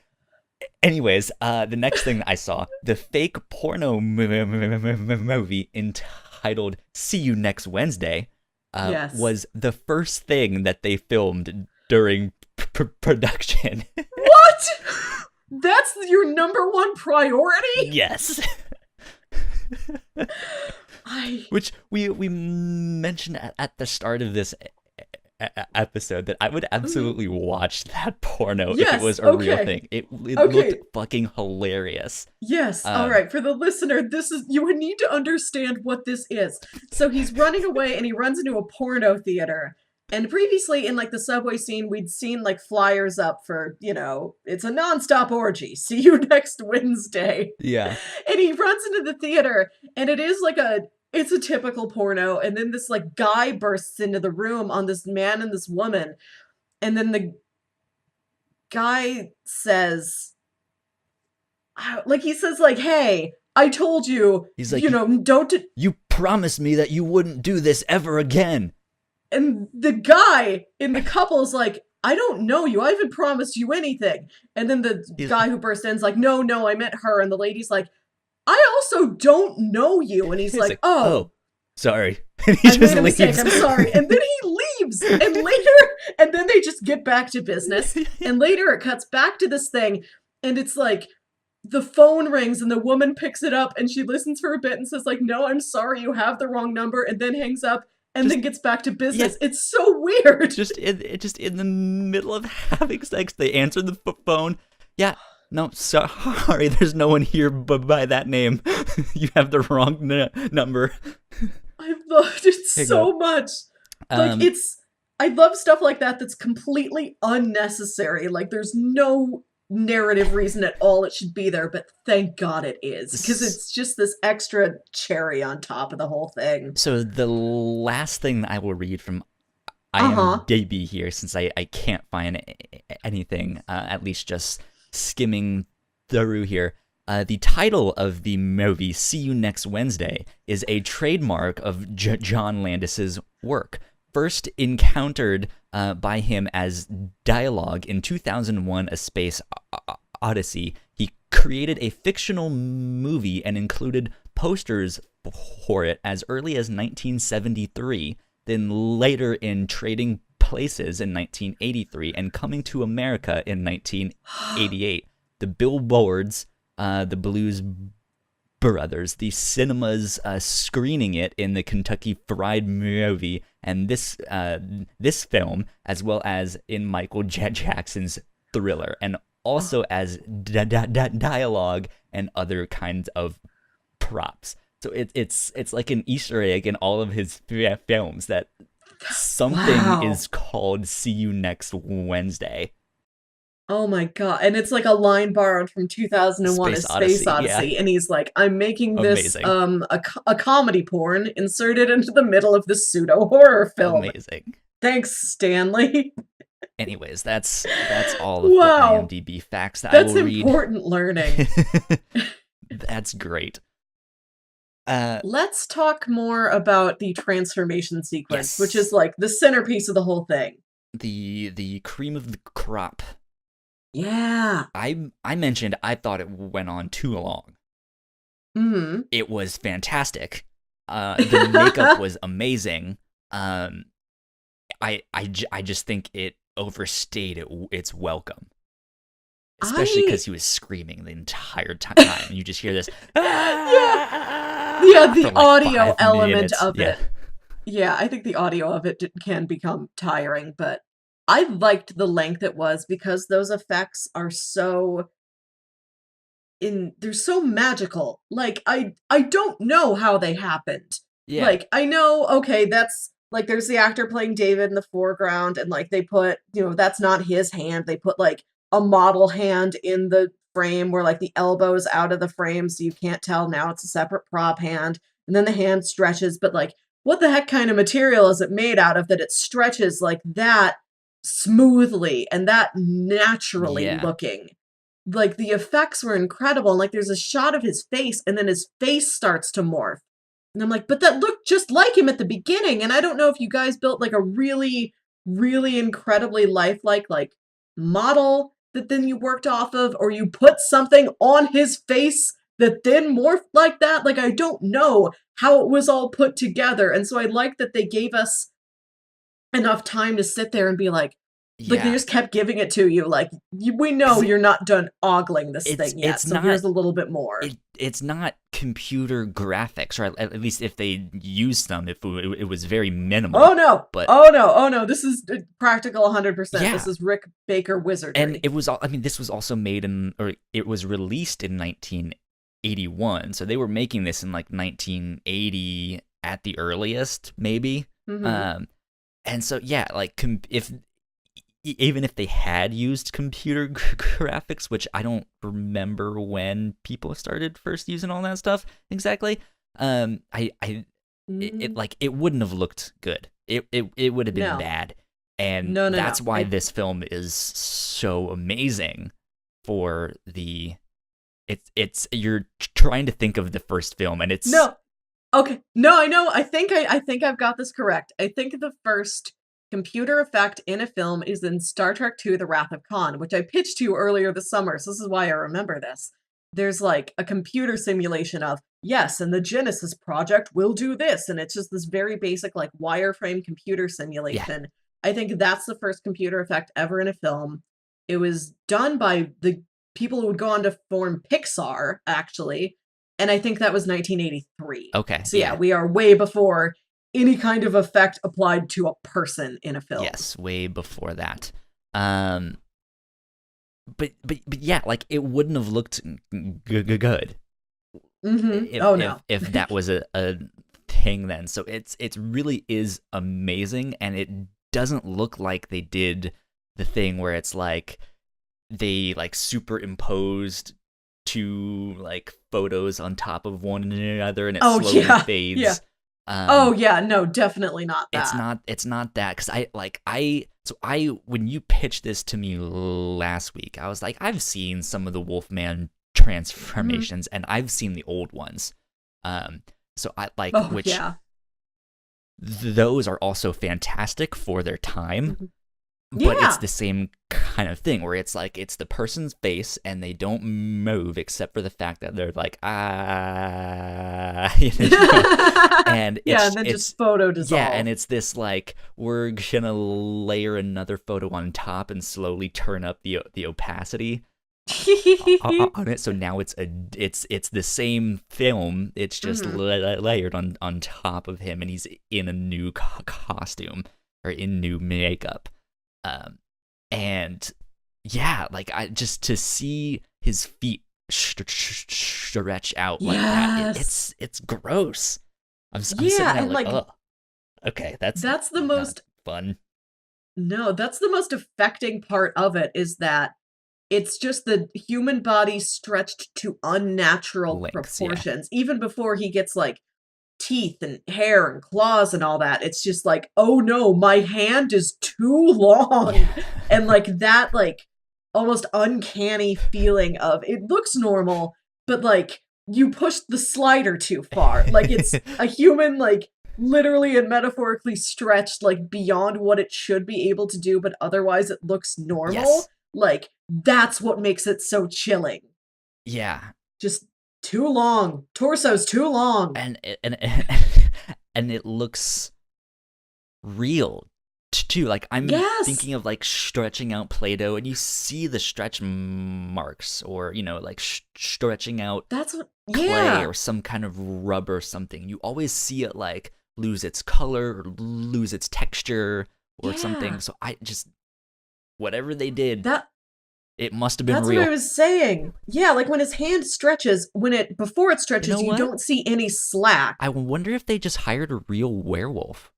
Anyways, the next thing I saw, the fake porno movie entitled "See You Next Wednesday," Yes. was the first thing that they filmed during production. What? That's your number one priority? Yes. I Which we mentioned at the start of this episode that I would absolutely watch that porno if it Yes, was a real okay. thing. It Okay. looked fucking hilarious. Yes. All right. For the listener, you would need to understand what this is. So he's running away and he runs into a porno theater. And previously in like the subway scene, we'd seen like flyers up for, it's a nonstop orgy. See you next Wednesday. Yeah. And he runs into the theater and it's a typical porno. And then this like guy bursts into the room on this man and this woman. And then the guy says, he says like, "Hey, I told you, He's like, don't." You promised me that you wouldn't do this ever again. And the guy in the couple's like, "I don't know you. I haven't promised you anything." And then the guy who burst in's like, "No, I meant her." And the lady's like, "I also don't know you." And he's like, "Oh, sorry." And he I just made a mistake. leaves. I'm sorry." And then he leaves. And then they just get back to business. And later it cuts back to this thing. And it's like, the phone rings and the woman picks it up and she listens for a bit and says like, "No, I'm sorry, you have the wrong number," and then hangs up and then gets back to business. Yeah. It's so weird. Just in the middle of having sex, they answer the phone. "Yeah, no, sorry, there's no one here by that name. You have the wrong number." I loved it so much. I love stuff like that that's completely unnecessary. Like there's no narrative reason at all it should be there, but thank God it is, because it's just this extra cherry on top of the whole thing. So the last thing that I will read from IMDb here, since I can't find anything, at least just skimming through here. The title of the movie, See You Next Wednesday, is a trademark of John Landis's work. First encountered by him as dialogue in 2001 A Space Odyssey, he created a fictional movie and included posters for it as early as 1973, then later in Trading Places in 1983 and Coming to America in 1988. The billboards, the Blues Brothers, the cinemas screening it in the Kentucky Fried Movie, and this film, as well as in Michael Jackson's Thriller, and also as dialogue and other kinds of props. So it's like an Easter egg in all of his films that something is called See You Next Wednesday. Oh my god. And it's like a line borrowed from 2001 Space Odyssey. Yeah. And he's like, I'm making this a comedy porn inserted into the middle of this pseudo horror film. Amazing. Thanks, Stanley. Anyways, that's all of the IMDb facts that I will read. That's important learning. That's great. Let's talk more about the transformation sequence, which is like the centerpiece of the whole thing. The cream of the crop. Yeah. I mentioned I thought it went on too long. Mm-hmm. It was fantastic. The makeup was amazing. I just think it overstayed its welcome. Especially because he was screaming the entire time. You just hear this. Yeah, the audio element of it. Yeah, I think the audio of it can become tiring, but I liked the length it was because those effects are they're so magical. Like, I don't know how they happened. Yeah. Like, I know, okay, that's, like, there's the actor playing David in the foreground, and, like, they put, that's not his hand. They put, like, a model hand in the frame where, like, the elbow's out of the frame, so you can't tell now it's a separate prop hand. And then the hand stretches, but, like, what the heck kind of material is it made out of that it stretches like that smoothly and that naturally looking? Like, the effects were incredible. And, like, there's a shot of his face, and then his face starts to morph. And I'm like, but that looked just like him at the beginning. And I don't know if you guys built, like, a really, really incredibly lifelike, like, model that then you worked off of, or you put something on his face that then morphed like that. Like, I don't know how it was all put together. And so I like that they gave us enough time to sit there and be like they just kept giving it to you. Like, we know you're not done ogling this thing yet, so here's a little bit more. It's not computer graphics, or at least if they used them, if it was very minimal. Oh no, this is practical 100%. Yeah. This is Rick Baker wizardry. And it was, this was also made it was released in 1981, so they were making this in like 1980 at the earliest, maybe. Mm-hmm. And so, yeah, like, even if they had used computer graphics, which I don't remember when people started first using all that stuff exactly, it wouldn't have looked good. It would have been bad. And that's why this film is so amazing for it's you're trying to think of the first film, and it's okay. No, I know. I think I've got this correct. I think the first computer effect in a film is in Star Trek II: The Wrath of Khan, which I pitched to you earlier this summer, so this is why I remember this. There's like a computer simulation of, yes, and the Genesis project will do this, and it's just this very basic like wireframe computer simulation. Yeah. I think that's the first computer effect ever in a film. It was done by the people who would go on to form Pixar, actually, and I think that was 1983. Okay. So yeah, we are way before any kind of effect applied to a person in a film. Yes, way before that. But yeah, like, it wouldn't have looked good. Mm-hmm. If that was a thing then. So it really is amazing, and it doesn't look like they did the thing where it's like they like superimposed two like photos on top of one another and it slowly fades. Yeah. No, definitely not that. It's not that, because when you pitched this to me last week, I was like, I've seen some of the Wolfman transformations, and I've seen the old ones. So I like which those are also fantastic for their time. But it's the same kind of thing where it's like it's the person's face and they don't move except for the fact that they're like and and then just photo dissolve. Yeah, and it's this like we're gonna layer another photo on top and slowly turn up the opacity on it. So now it's the same film. It's just layered on top of him, and he's in a new costume or in new makeup. And yeah, like I just to see his feet stretch out like that, it's gross. I'm sitting there like, oh, okay, that's the most fun. No, that's the most affecting part of it, is that it's just the human body stretched to unnatural proportions. Even before he gets like teeth and hair and claws and all that, it's just like, oh no, my hand is too long. And like that like almost uncanny feeling of it looks normal, but like you pushed the slider too far. Like it's a human like literally and metaphorically stretched like beyond what it should be able to do, but otherwise it looks normal. Like that's what makes it so chilling. Just too long. Torso's too long. And it looks real too. Like I'm thinking of like stretching out Play-Doh, and you see the stretch marks, or like stretching out clay or some kind of rubber or something. You always see it like lose its color or lose its texture or something. So I just whatever they did, it must have been real. That's what I was saying. Yeah, like when his hand stretches, before it stretches, you don't see any slack. I wonder if they just hired a real werewolf.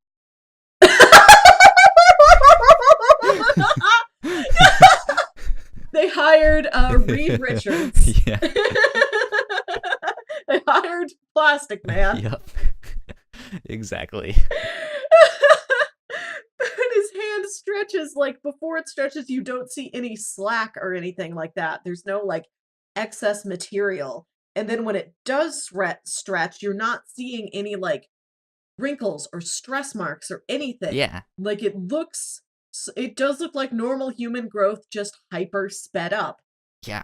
They hired Reed Richards. Yeah. They hired Plastic Man. Yep. Exactly. His hand stretches, like before it stretches, you don't see any slack or anything like that. There's no like excess material. And then when it does stretch, you're not seeing any like wrinkles or stress marks or anything. Yeah. Like it does look like normal human growth, just hyper sped up. Yeah.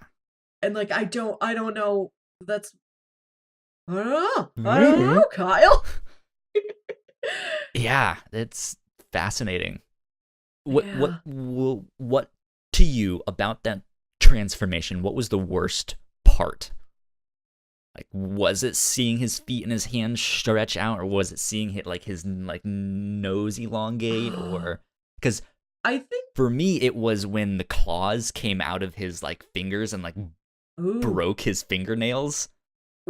And like I don't know. I don't know, Kyle. Yeah, it's fascinating. What to you about that transformation? What was the worst part? Like, was it seeing his feet and his hands stretch out, or was it seeing his like nose elongate, or because I think for me it was when the claws came out of his like fingers and like broke his fingernails,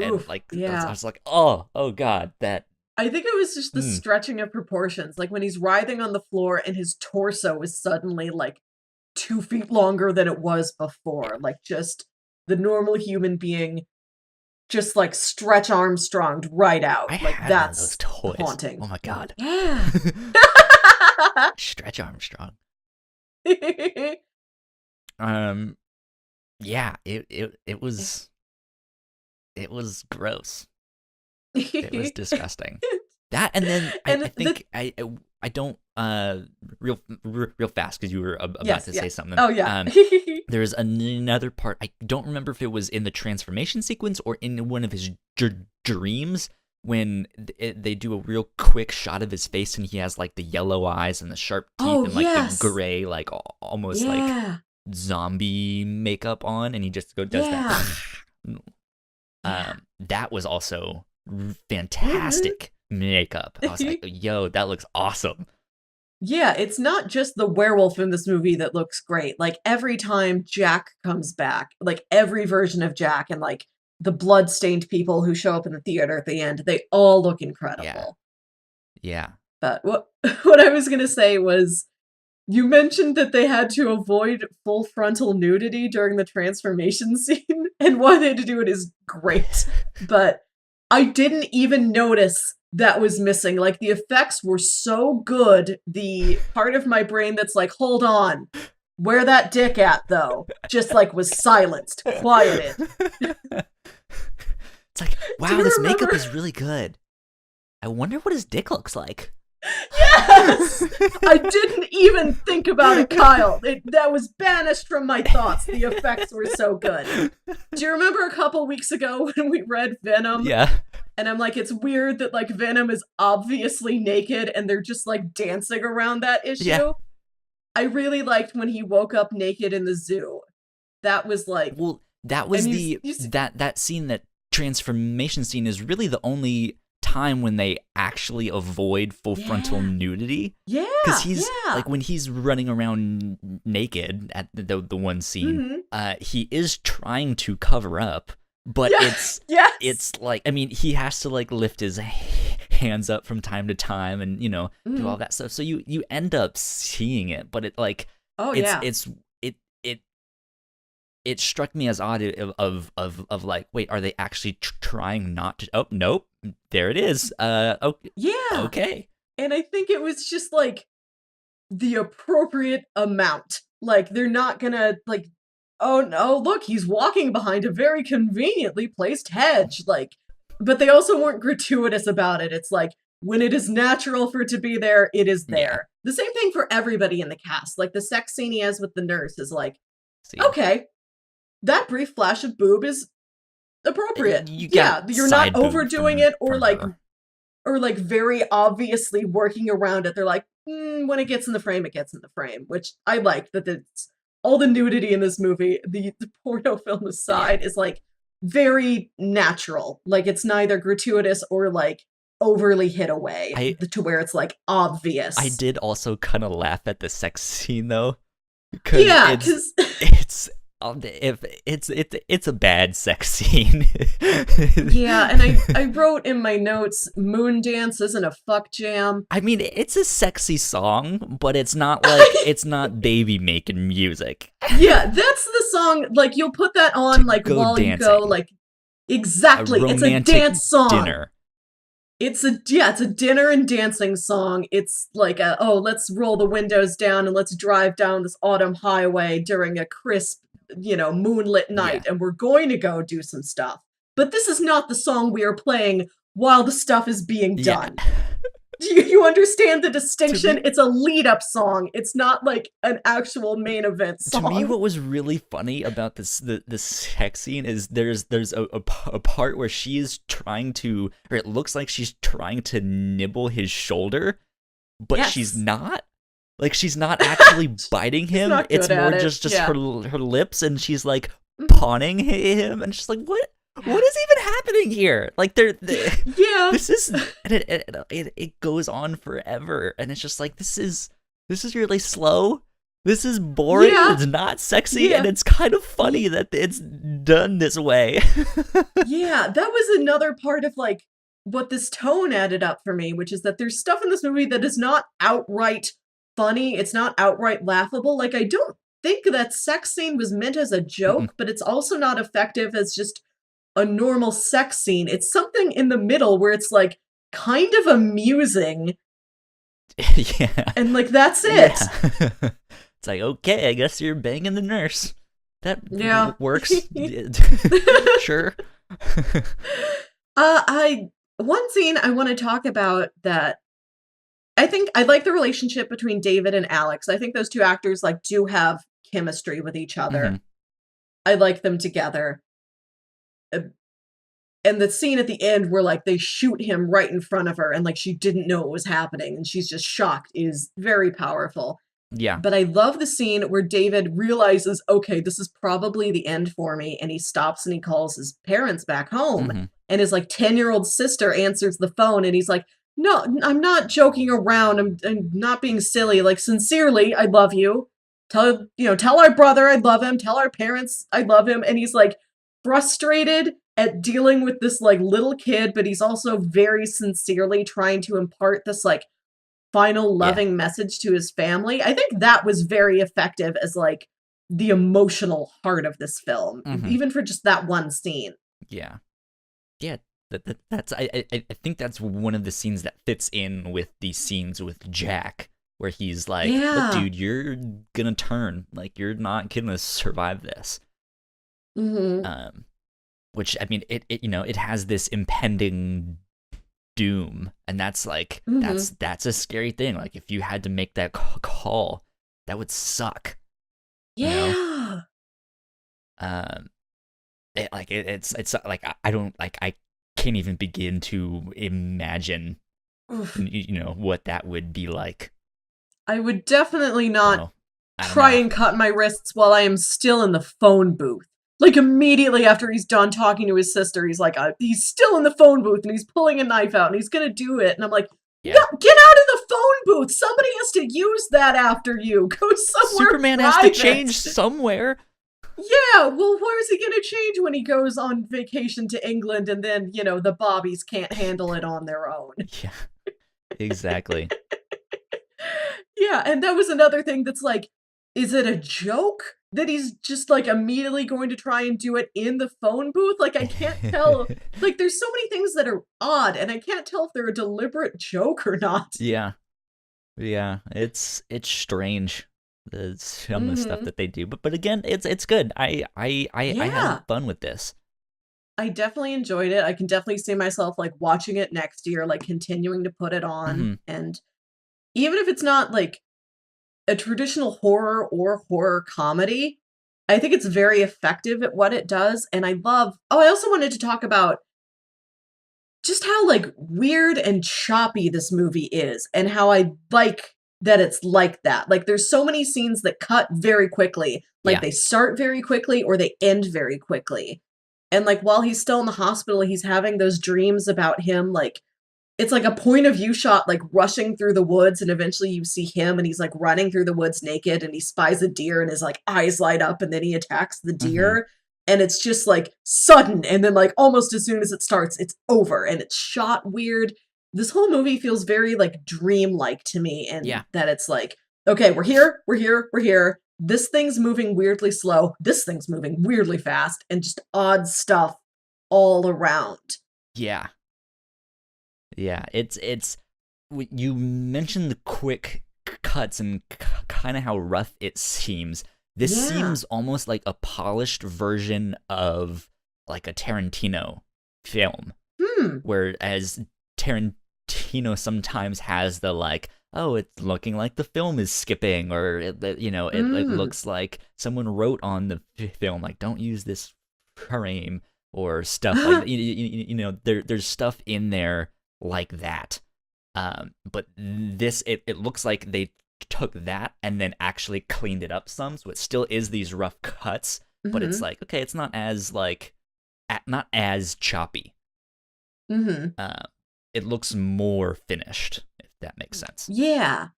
and like I was like, oh god, that. I think it was just the stretching of proportions. Like when he's writhing on the floor and his torso is suddenly like 2 feet longer than it was before. Like just the normal human being just like Stretch Armstronged right out. Like that's haunting. Oh my god. Yeah. Stretch Armstrong. Yeah, it was gross. It was disgusting. That, and then I think I don't real fast, because you were about to say something. Oh yeah. There's another part. I don't remember if it was in the transformation sequence or in one of his dreams, when they do a real quick shot of his face and he has like the yellow eyes and the sharp teeth and like the gray, like almost like zombie makeup on, and he just does that. That was also fantastic makeup. I was like, yo, that looks awesome. Yeah, it's not just the werewolf in this movie that looks great. Like every time Jack comes back, like every version of Jack, and like the blood-stained people who show up in the theater at the end, they all look incredible. Yeah. But what I was going to say was, you mentioned that they had to avoid full frontal nudity during the transformation scene, and why they had to do it is great. But I didn't even notice that was missing. Like, the effects were so good, the part of my brain that's like, hold on, Where that dick at, though? Just like was silenced, quieted. It's like, wow, this makeup is really good. I wonder what his dick looks like. Yes! I didn't even think about it, Kyle. That was banished from my thoughts. The effects were so good. Do you remember a couple weeks ago when we read Venom? Yeah. And I'm like, it's weird that like Venom is obviously naked and they're just like dancing around that issue. Yeah. I really liked when he woke up naked in the zoo. That was like... Well, that was that scene, that transformation scene is really the only time when they actually avoid full frontal nudity. Yeah. Because he's like, when he's running around naked at the one scene, he is trying to cover up, but it's like, I mean, he has to like lift his hands up from time to time and, you know, do all that stuff. So you end up seeing it, but it like, it struck me as odd of like, wait, are they actually trying not to? Oh, nope, there it is. Okay. And I think it was just like the appropriate amount. Like they're not gonna like, oh no, look, he's walking behind a very conveniently placed hedge. Like, but they also weren't gratuitous about it. It's like, when it is natural for it to be there, it is there. The same thing for everybody in the cast. Like the sex scene he has with the nurse is like, okay, that brief flash of boob is appropriate. You're not overdoing it or like very obviously working around it. They're like, when it gets in the frame, it gets in the frame, which I like that it's all the nudity in this movie, the porno film aside, is like very natural. Like it's neither gratuitous or like overly hit away to where it's like obvious. I did also kind of laugh at the sex scene though. Because it's a bad sex scene. And I wrote in my notes, Moon Dance isn't a fuck jam. I mean, it's a sexy song, but it's not like it's not baby making music. Yeah, that's the song. Like you'll put that on like while dancing. You go, like exactly. It's a dance song. Dinner. It's a dinner and dancing song. It's like let's roll the windows down and let's drive down this autumn highway during a crisp, moonlit night, and we're going to go do some stuff. But this is not the song we are playing while the stuff is being done. Do you understand the distinction? It's a lead-up song. It's not like an actual main event song. To me, what was really funny about this sex scene is there's a part where she is trying to, or it looks like she's trying to nibble his shoulder, but she's not. Like, she's not actually biting him. It's more just her lips, and she's like pawning him, and she's like, what is even happening here? Like, this is, and it goes on forever, and it's just like, this is really slow. This is boring. It's not sexy, and it's kind of funny that it's done this way. That was another part of like what this tone added up for me, which is that there's stuff in this movie that is not outright funny. It's not outright laughable. Like, I don't think that sex scene was meant as a joke, but it's also not effective as just a normal sex scene. It's something in the middle where it's like kind of amusing. And like, that's it. It's like, okay, I guess you're banging the nurse. That works. Sure. One scene I want to talk about that I think I like the relationship between David and Alex. I think those two actors like do have chemistry with each other. I like them together. And the scene at the end where like they shoot him right in front of her and like she didn't know what was happening and she's just shocked is very powerful. Yeah. But I love the scene where David realizes, okay, this is probably the end for me, and he stops and he calls his parents back home, and his like 10-year-old sister answers the phone, and he's like, no, I'm not joking around. I'm not being silly. Like, sincerely, I love you. Tell our brother I love him. Tell our parents I love him. And he's like frustrated at dealing with this like little kid, but he's also very sincerely trying to impart this like final loving message to his family. I think that was very effective as like the emotional heart of this film, even for just that one scene. Yeah. That's I think that's one of the scenes that fits in with the scenes with Jack where he's like, look, Yeah. dude, you're gonna turn. Like, you're not gonna survive this. Mm-hmm. Which, I mean, it has this impending doom, and that's like, Mm-hmm. that's a scary thing. Like, if you had to make that call, that would suck, you know? Yeah. Um, it's like, I don't, like, I can't even begin to imagine, Oof. what that would be like. I would definitely not So, I don't try know. and cut my wrists while I am still in the phone booth. Like immediately after he's done talking to his sister, he's like, he's still in the phone booth and he's pulling a knife out and he's gonna do it. And I'm like, no, Yeah. get out of the phone booth. Somebody has to use that after you. Go somewhere Superman has to private. change somewhere. Yeah, well, where's he gonna change when he goes on vacation to England and then, the Bobbies can't handle it on their own? Yeah, exactly. Yeah, and that was another thing that's like, is it a joke that he's just like immediately going to try and do it in the phone booth? Like, I can't tell. Like, there's so many things that are odd, and I can't tell if they're a deliberate joke or not. Yeah. Yeah, it's strange, some of the stuff Hmm. that they do, but again, it's good. I Yeah, had fun with this. I definitely enjoyed it. I can definitely see myself like watching it next year, like continuing to put it on. Hmm. And even if it's not like a traditional horror or horror comedy, I think it's very effective at what it does. And I also wanted to talk about just how like weird and choppy this movie is and how I like that it's like that. Like there's so many scenes that cut very quickly. Like Yeah. they start very quickly or they end very quickly. And like while he's still in the hospital, he's having those dreams about him like it's like a point of view shot like rushing through the woods and eventually you see him and he's like running through the woods naked and he spies a deer and his like eyes light up and then he attacks the Hmm. deer and it's just like sudden and then like almost as soon as it starts it's over and it's shot weird. This whole movie feels very like dreamlike to me and Yeah. that it's like okay, we're here, this thing's moving weirdly slow, this thing's moving weirdly fast and just odd stuff all around. Yeah. Yeah. You mentioned the quick cuts and kind of how rough it seems. This Yeah. seems almost like a polished version of like a Tarantino film. Hmm. Whereas Tarantino sometimes has the like, oh, it's looking like the film is skipping, or it Mm. looks like someone wrote on the film, like, don't use this frame or stuff like that. There's stuff in there like that. But this, it looks like they took that and then actually cleaned it up some, so it still is these rough cuts, but it's Mhm. like, okay, it's not as like, not as choppy. Mhm. uh, it looks more finished, if that makes sense. Yeah.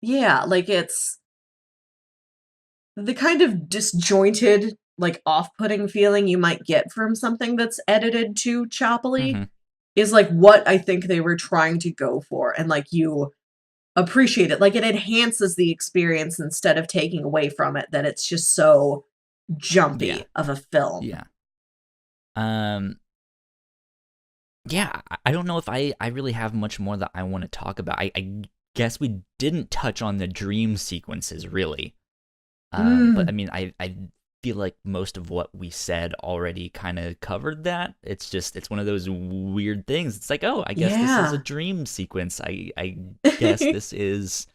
Yeah, like it's the kind of disjointed, like off-putting feeling you might get from something that's edited too choppily Hmm. is like what I think they were trying to go for and like you appreciate it. Like it enhances the experience instead of taking away from it that it's just so Yeah, jumpy of a film. yeah. Um, yeah. I don't know if I really have much more that I want to talk about. I guess we didn't touch on the dream sequences really. But I Mm. mean, I feel like most of what we said already kind of covered that. It's one of those weird things. It's like, oh, I guess this is a Yeah. dream sequence. I guess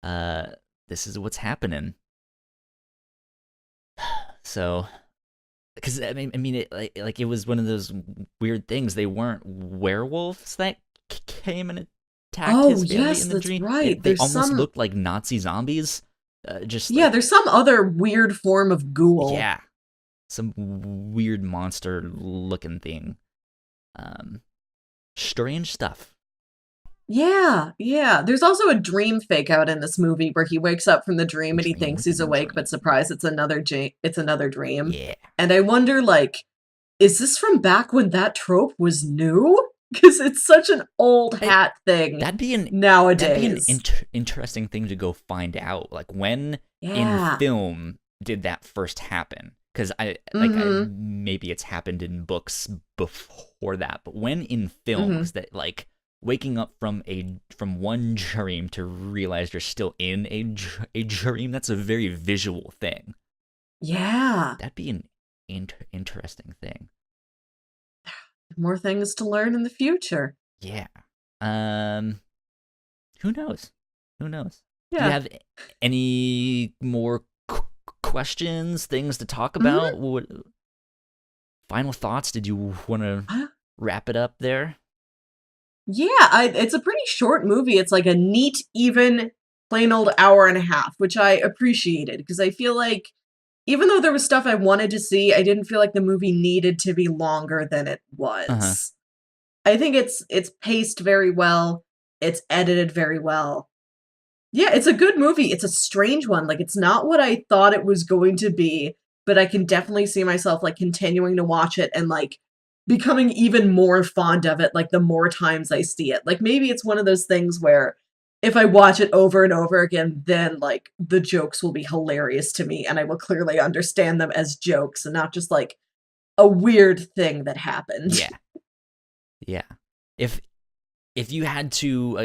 uh this is what's happening. So, because I mean, it was one of those weird things. They weren't werewolves that came and attacked Oh, his family yes, in the that's dream. right. They There's almost some looked like Nazi zombies. Just Yeah, like, there's some other weird form of ghoul. yeah, some weird monster looking thing. Um, Strange stuff. Yeah, yeah. There's also a dream fake out in this movie where he wakes up from the dream and he Dream thinks he's within a awake, dream. but surprise, it's another dream. Yeah. And I wonder, like, is this from back when that trope was new? Because it's such an old I, hat thing that'd be an nowadays. interesting thing to go find out. Like, when in Yeah. film did that first happen? Because I Mm-hmm. maybe it's happened in books before that, but when in film? Mm-hmm. Because that, like, waking up from one dream to realize you're still in a dream, that's a very visual thing. Yeah. That'd be an interesting thing. More things to learn in the future. Yeah. Who knows? Who knows? Yeah. Do you have any more questions, things to talk about? What final thoughts? Did you want to wrap it up there? Yeah, it's a pretty short movie. It's like a neat, even, plain old hour and a half, which I appreciated because I feel like even though there was stuff I wanted to see, I didn't feel like the movie needed to be longer than it was. I think it's paced very well. It's edited very well. Yeah, it's a good movie. It's a strange one. Like, it's not what I thought it was going to be, but I can definitely see myself, like, continuing to watch it and, like, becoming even more fond of it, like, the more times I see it. Like, maybe it's one of those things where if I watch it over and over again, then, like, the jokes will be hilarious to me, and I will clearly understand them as jokes and not just, like, a weird thing that happened. Yeah. Yeah. If you had to,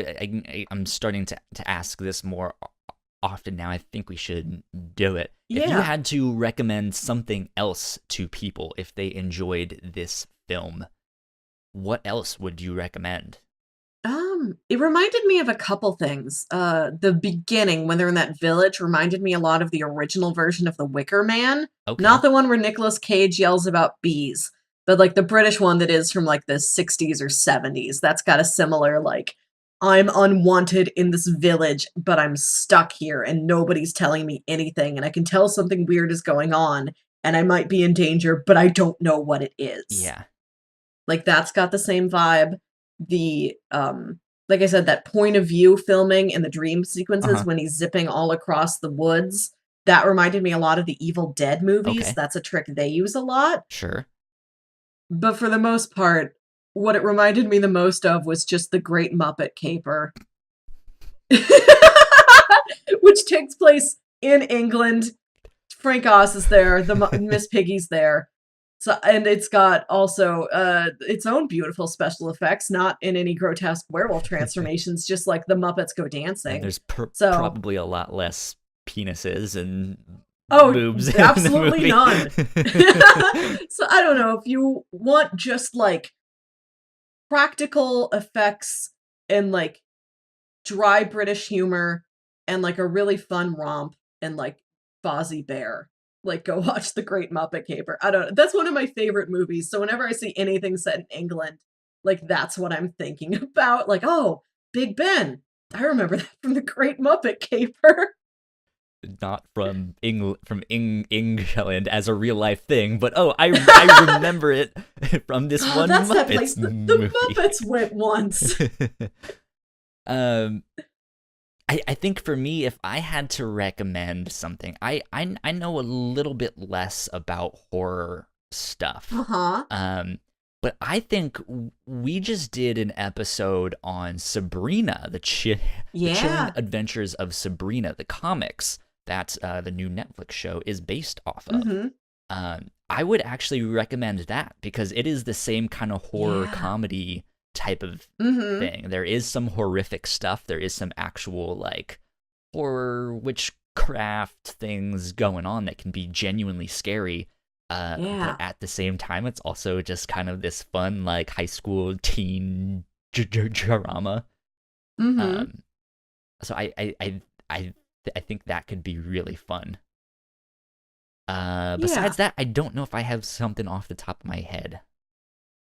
I'm starting to ask this more often now. I think we should do it. Yeah. If you had to recommend something else to people if they enjoyed this film, what else would you recommend? It reminded me of a couple things. The beginning, when they're in that village, reminded me a lot of the original version of The Wicker Man. Okay. Not the one where Nicolas Cage yells about bees, but like the British one that is from like the 60s or 70s. That's got a similar, like, I'm unwanted in this village, but I'm stuck here and nobody's telling me anything. And I can tell something weird is going on and I might be in danger, but I don't know what it is. Yeah. Like, that's got the same vibe. The, like I said, that point of view filming in the dream sequences when he's zipping all across the woods, that reminded me a lot of the Evil Dead movies. Okay. That's a trick they use a lot. Sure. But for the most part, what it reminded me the most of was just the Great Muppet Caper. Which takes place in England. Frank Oz is there, Miss Piggy's there. So, and it's got also its own beautiful special effects, not in any grotesque werewolf transformations, just like the Muppets go dancing. And there's probably a lot less penises and boobs. Absolutely none. So I don't know, if you want just like practical effects and like dry British humor and like a really fun romp and like Fozzie Bear, like, go watch The Great Muppet Caper. I don't know. That's one of my favorite movies. So whenever I see anything set in England, like, that's what I'm thinking about. Like, oh, Big Ben. I remember that from The Great Muppet Caper. Not from England as a real life thing, but I remember it from this one that's Muppets that place movie. The Muppets went once. I think for me, if I had to recommend something, I know a little bit less about horror stuff. But I think we just did an episode on Sabrina, the Chilling Adventures of Sabrina, the comics that the new Netflix show is based off of. I would actually recommend that because it is the same kind of horror comedy type of thing. There is some horrific stuff. There is some actual like horror witchcraft things going on that can be genuinely scary. But at the same time, it's also just kind of this fun like high school teen drama. So I think that could be really fun. Besides that, I don't know if I have something off the top of my head.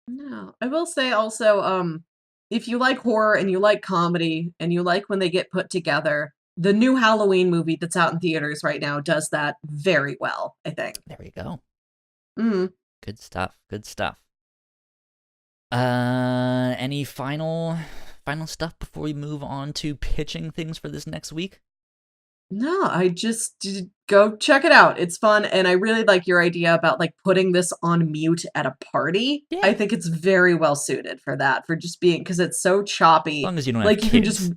No, I will say also, if you like horror and you like comedy and you like when they get put together, the new Halloween movie that's out in theaters right now does that very well, I think. There you go. Mm-hmm. Good stuff. Good stuff. Any final stuff before we move on to pitching things for this next week? No, I just go check it out. It's fun, and I really like your idea about like putting this on mute at a party. Yeah. I think it's very well suited for that, for just being, because it's so choppy. As long as you don't like have you kids. can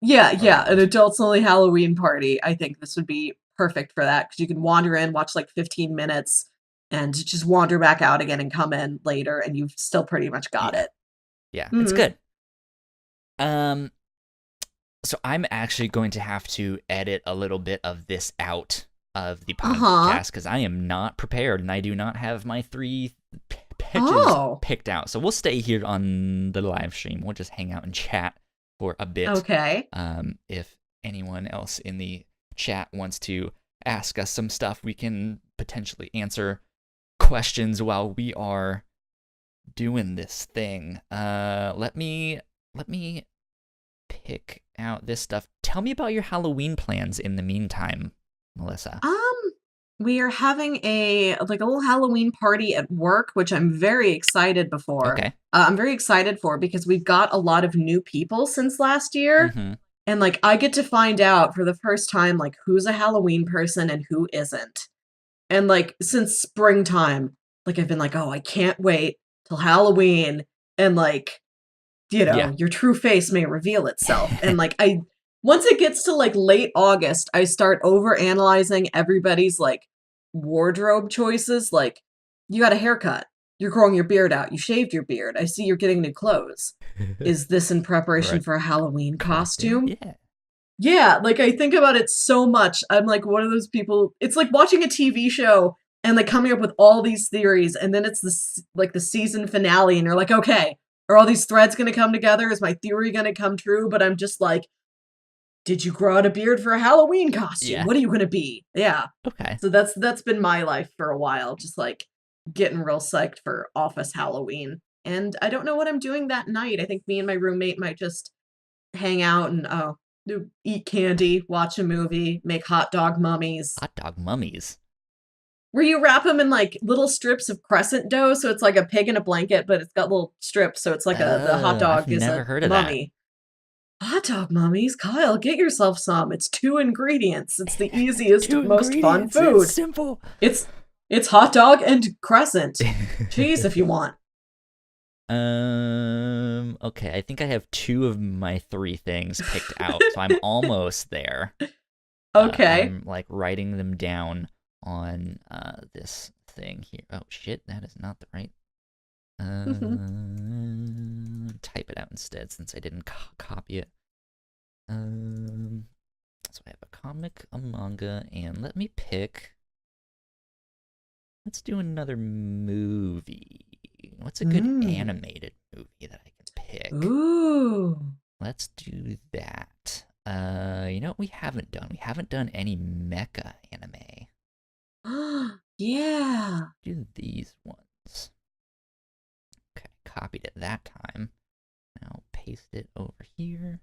just an adults only Halloween party. I think this would be perfect for that because you can wander in, watch like 15 minutes, and just wander back out again and come in later, and you've still pretty much got it. Yeah, it's good. Um, so I'm actually going to have to edit a little bit of this out of the podcast because I am not prepared and I do not have my 3 pitches picked out. So we'll stay here on the live stream. We'll just hang out and chat for a bit. Okay. If anyone else in the chat wants to ask us some stuff, we can potentially answer questions while we are doing this thing. Let me pick out this stuff. Tell me about your Halloween plans in the meantime, Melissa. We are having a little Halloween party at work, which I'm very excited for. Okay. I'm very excited for because we've got a lot of new people since last year. Mm-hmm. And like I get to find out for the first time like who's a Halloween person and who isn't. And like since springtime, like I've been like, oh, I can't wait till Halloween and like, your true face may reveal itself. And like once it gets to like late August, I start over analyzing everybody's like wardrobe choices. Like, you got a haircut, you're growing your beard out, you shaved your beard, I see you're getting new clothes. Is this in preparation for a Halloween costume? Yeah, like I think about it so much. I'm like one of those people. It's like watching a TV show and like coming up with all these theories, and then it's the season finale, and you're like, okay, are all these threads going to come together? Is my theory going to come true? But I'm just like, did you grow out a beard for a Halloween costume? Yeah. What are you going to be? Yeah. Okay. So that's been my life for a while, just like getting real psyched for office Halloween. And I don't know what I'm doing that night. I think me and my roommate might just hang out and eat candy, watch a movie, make hot dog mummies. Hot dog mummies? Where you wrap them in like little strips of crescent dough, so it's like a pig in a blanket, but it's got little strips, so it's like the hot dog I've is never a heard of mummy. That. Hot dog mummies, Kyle, get yourself some. It's 2 ingredients. It's the easiest, most fun food. It's simple. It's hot dog and crescent. Cheese if you want. Okay, I think I have 2 of my 3 things picked out, so I'm almost there. Okay. I'm like writing them down on this thing here. Oh shit, that is not the right. Type it out instead since I didn't copy it. So I have a comic, a manga, and let me pick. Let's do another movie. What's a good animated movie that I can pick? Ooh. Let's do that. You know what we haven't done? We haven't done any mecha anime. Yeah. Let's do these ones. Okay, copied it that time. Now paste it over here.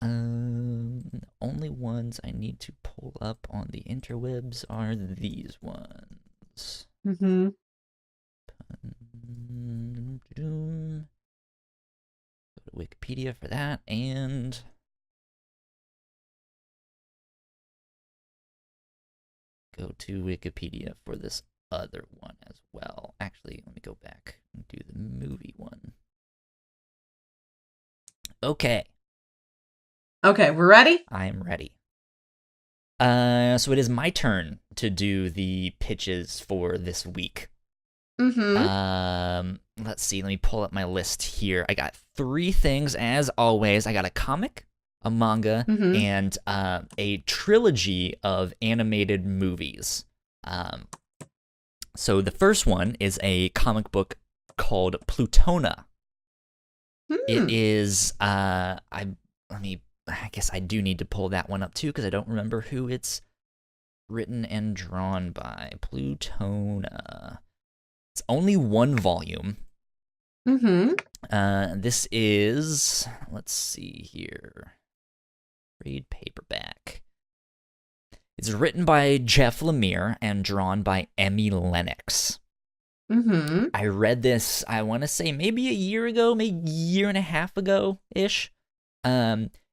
The only ones I need to pull up on the interwebs are these ones. Mm-hmm. Go to Wikipedia for that, and go to Wikipedia for this other one as well. Actually, let me go back and do the movie one. Okay. Okay, we're ready? I am ready. So it is my turn to do the pitches for this week. Mm-hmm. Let's see. Let me pull up my list here. I got 3 things, as always. I got a comic, a manga, and a trilogy of animated movies. So the first one is a comic book called Plutona. It is. I guess I do need to pull that one up too because I don't remember who it's written and drawn by. Plutona. It's only 1 volume. This is, let's see here, trade paperback. It's written by Jeff Lemire and drawn by Emmy Lennox. I read this, I want to say maybe a year ago, maybe a year and a half ago-ish.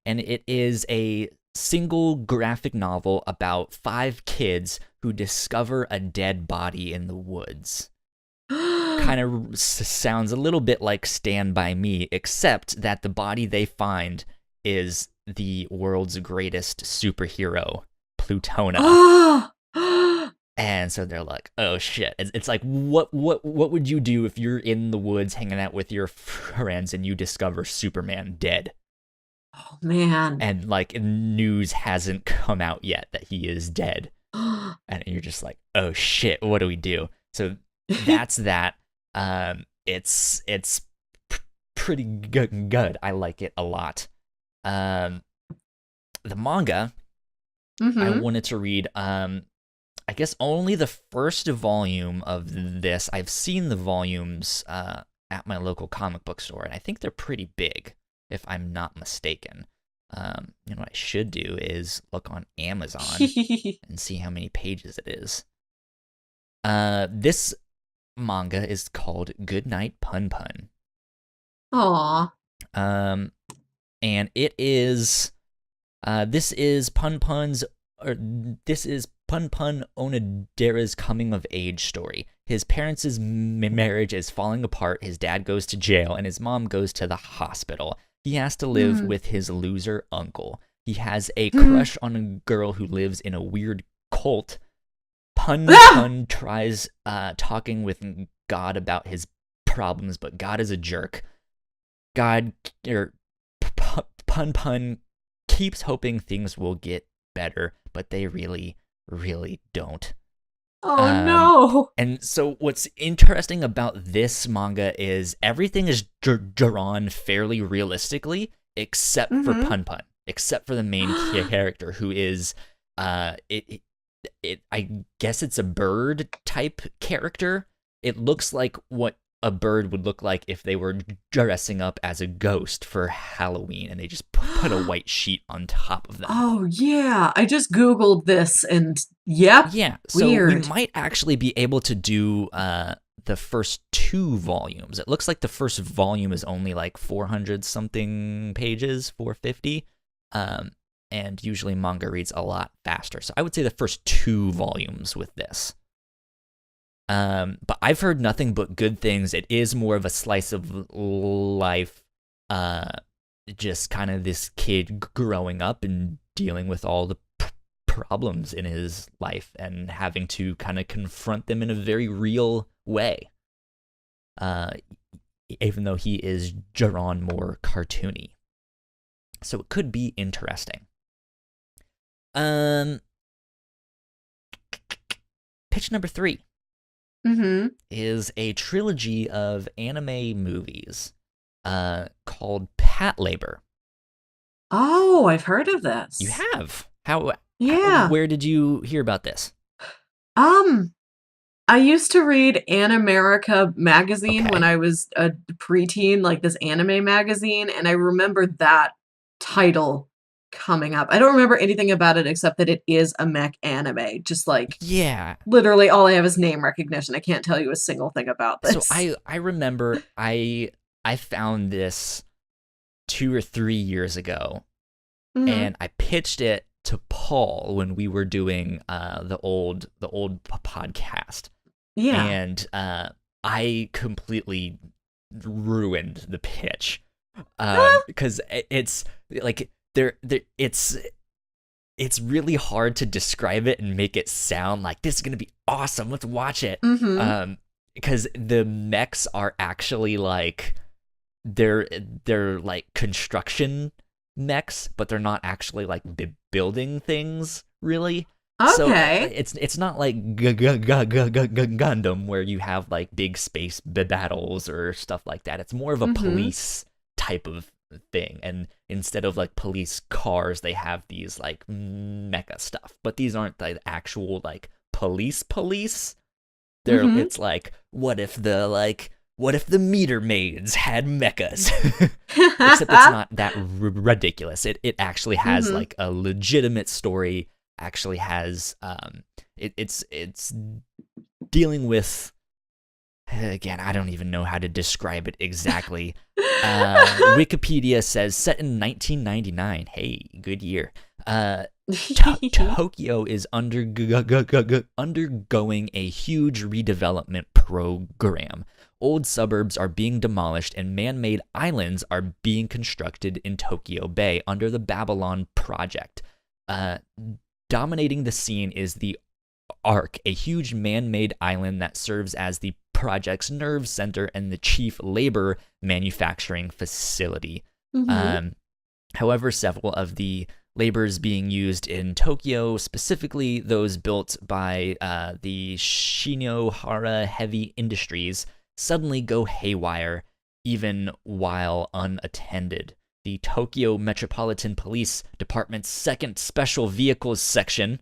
And it is a single graphic novel about 5 kids who discover a dead body in the woods. Kind of sounds a little bit like Stand By Me, except that the body they find is the world's greatest superhero, Plutona. And so they're like, oh shit. It's like, what would you do if you're in the woods hanging out with your friends and you discover Superman dead? Oh man. And like news hasn't come out yet that he is dead. And you're just like, oh shit, what do we do? So that's that. It's pretty good. I like it a lot. The manga, I wanted to read I guess only the first volume of this. I've seen the volumes at my local comic book store, and I think they're pretty big, if I'm not mistaken. What I should do is look on Amazon and see how many pages it is. This manga is called Goodnight Pun Pun. Aw. And it is, this is Pun Pun's, or this is Pun Pun Onodera's coming of age story. His parents' marriage is falling apart, his dad goes to jail, and his mom goes to the hospital. He has to live with his loser uncle. He has a crush on a girl who lives in a weird cult. Pun Pun tries talking with God about his problems, but God is a jerk. Pun Pun keeps hoping things will get better, but they really, really don't. Oh no. And so what's interesting about this manga is everything is drawn fairly realistically, except for Pun Pun, except for the main character, who is I guess it's a bird type character. It looks like what a bird would look like if they were dressing up as a ghost for Halloween, and they just put a white sheet on top of them. Oh yeah, I just Googled this, and yep. Yeah, so weird. we might actually be able to do the first 2 volumes. It looks like the first volume is only like 400 something pages, 450. And usually manga reads a lot faster. So I would say the first 2 volumes with this. But I've heard nothing but good things. It is more of a slice of life, just kind of this kid growing up and dealing with all the problems in his life and having to kind of confront them in a very real way. Even though he is drawn more cartoony. So it could be interesting. Pitch number 3 is a trilogy of anime movies called Patlabor. Oh, I've heard of this. You have? How? Yeah. Where did you hear about this? I used to read An America magazine when I was a preteen, like this anime magazine, and I remember that title coming up. I don't remember anything about it except that it is a mech anime. Just like, yeah, literally all I have is name recognition. I can't tell you a single thing about this. So I remember I found this 2 or 3 years ago, and I pitched it to Paul when we were doing the old podcast. Yeah. And I completely ruined the pitch because it's like it's really hard to describe it and make it sound like this is gonna be awesome. Let's watch it. Because the mechs are actually like they're like construction mechs, but they're not actually like building things really. Okay. So it's not like Gundam where you have like big space battles or stuff like that. It's more of a police type of thing, and instead of like police cars, they have these like mecha stuff. But these aren't the actual like police. They're it's like what if the meter maids had mechas? Except it's not that ridiculous. It actually has like a legitimate story. Actually has it's dealing with, again, I don't even know how to describe it exactly. Wikipedia says set in 1999. Hey, good year. Tokyo is undergoing a huge redevelopment program. Old suburbs are being demolished and man-made islands are being constructed in Tokyo Bay under the Babylon Project. Dominating the scene is the Ark, a huge man-made island that serves as the project's nerve center and the chief labor manufacturing facility. However, several of the labors being used in Tokyo, specifically those built by the Shinohara Heavy Industries, suddenly go haywire, even while unattended. The Tokyo Metropolitan Police Department's 2nd Special Vehicles Section,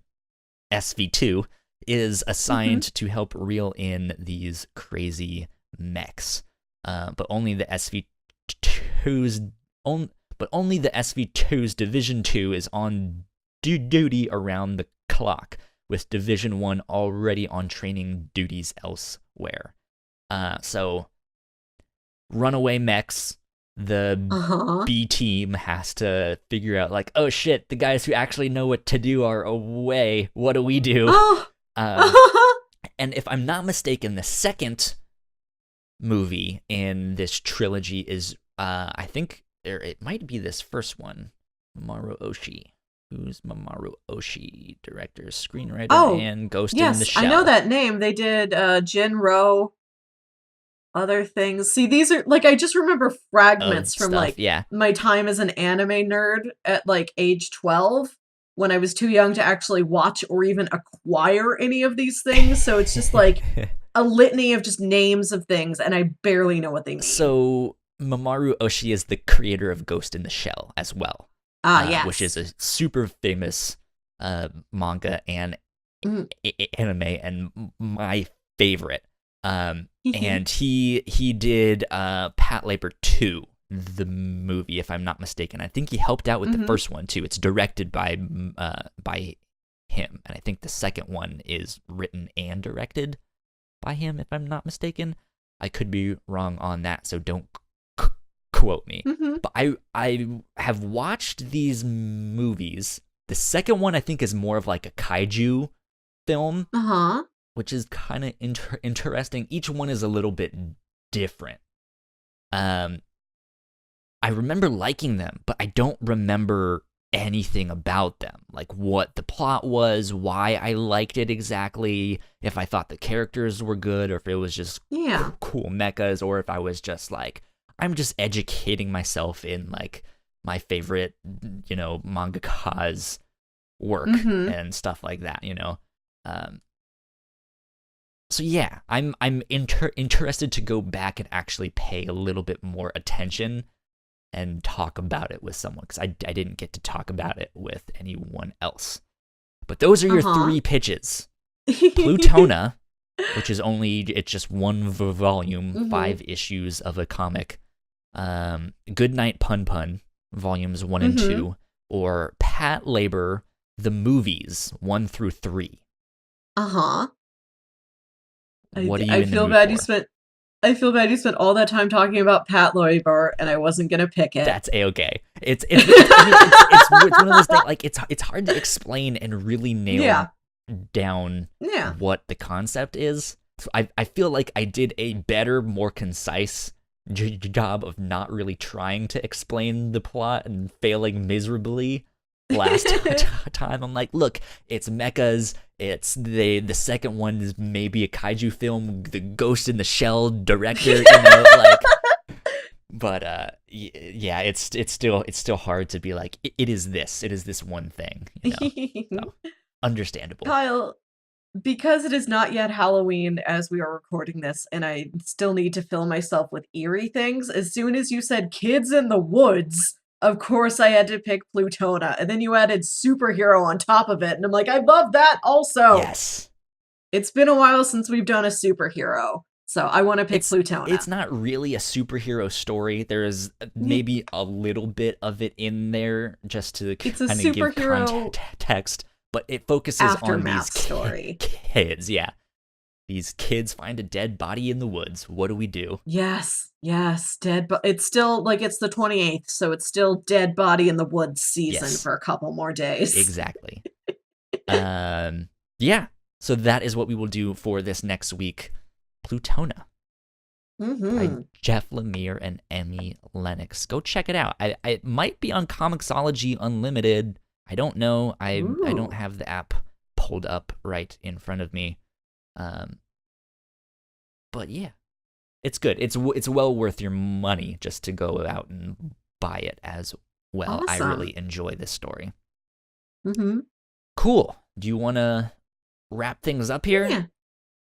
SV2, is assigned to help reel in these crazy mechs. But only the SV2's Division 2 is on duty around the clock, with Division 1 already on training duties elsewhere. So, runaway mechs, the B team has to figure out, like, oh shit, the guys who actually know what to do are away. What do we do? And if I'm not mistaken, the second movie in this trilogy is, I think it might be this first one, Mamoru Oshii. Who's Mamoru Oshii? Director, screenwriter, and Ghost in the Shell. I know that name. They did Jinro, other things. See, these are, like, I just remember fragments from, stuff, like, my time as an anime nerd at, like, age 12, when I was too young to actually watch or even acquire any of these things. So it's just, like, a litany of just names of things, and I barely know what they mean. So Mamoru Oshii is the creator of Ghost in the Shell as well. Yes. Which is a super famous manga and anime, and my favorite. And he did Patlabor 2, the movie, if I'm not mistaken. I think he helped out with the first one too. It's directed by him, and I think the second one is written and directed by him, if I'm not mistaken. I could be wrong on that, so don't quote me. But I have watched these movies. The second one I think is more of like a kaiju film, which is kind of interesting. Each one is a little bit different. I remember liking them, but I don't remember anything about them, like what the plot was, why I liked it exactly, if I thought the characters were good, or if it was just cool mechas, or if I was just like, I'm just educating myself in, like, my favorite, mangaka's work and stuff like that, So yeah, I'm interested to go back and actually pay a little bit more attention and talk about it with someone, because I didn't get to talk about it with anyone else. But those are your 3 pitches. Plutona, which is it's just one volume, 5 issues of a comic. Goodnight Pun Pun, volumes 1 and 2, or Patlabor, the movies, 1 through 3. What do you? I feel bad you spent all that time talking about Patlabor, and I wasn't gonna pick it. That's a-okay. It's one of those things, like, it's hard to explain and really nail down what the concept is. So I feel like I did a better, more concise job of not really trying to explain the plot and failing miserably last time. I'm like, look, it's mechas, it's the second one is maybe a kaiju film, the Ghost in the Shell director, but it's still hard to be like, it is this one thing, So, understandable. Kyle, because it is not yet Halloween as we are recording this, and I still need to fill myself with eerie things, as soon as you said kids in the woods, of course I had to pick Plutona, and then you added superhero on top of it, and I'm like, I love that also! Yes. It's been a while since we've done a superhero, so I want to pick Plutona. It's not really a superhero story. There's maybe a little bit of it in there, just to kind of give context. But it focuses on these story. Kids, These kids find a dead body in the woods. What do we do? Yes, dead. But it's still, like, it's the 28th, so it's still dead body in the woods season for a couple more days. Exactly. So that is what we will do for this next week. Plutona. By Jeff Lemire and Emmy Lennox. Go check it out. It might be on Comixology Unlimited. I don't know. I don't have the app pulled up right in front of me. But yeah, it's good. It's well worth your money just to go out and buy it as well. Awesome. I really enjoy this story. Mm-hmm. Cool. Do you want to wrap things up here? Yeah.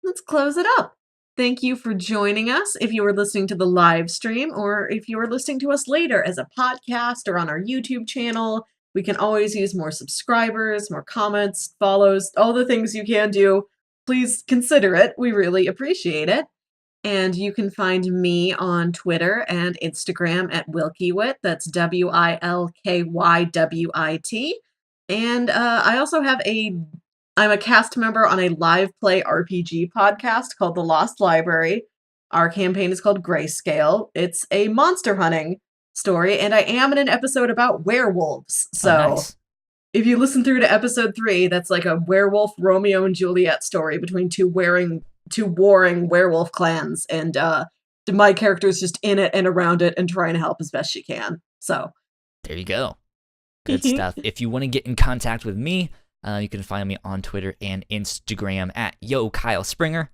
Let's close it up. Thank you for joining us. If you were listening to the live stream, or if you are listening to us later as a podcast or on our YouTube channel, we can always use more subscribers, more comments, follows, all the things you can do. Please consider it. We really appreciate it. And you can find me on Twitter and Instagram at Wilkywit. That's WILKYWIT. And I also have I'm a cast member on a live play RPG podcast called The Lost Library. Our campaign is called Grayscale. It's a monster hunting story, and I am in an episode about werewolves. So nice. If you listen through to episode 3, that's like a werewolf Romeo and Juliet story between two warring werewolf clans, and my character's just in it and around it and trying to help as best she can. So there you go. Good stuff. If you want to get in contact with me, you can find me on Twitter and Instagram at @YoKyleSpringer.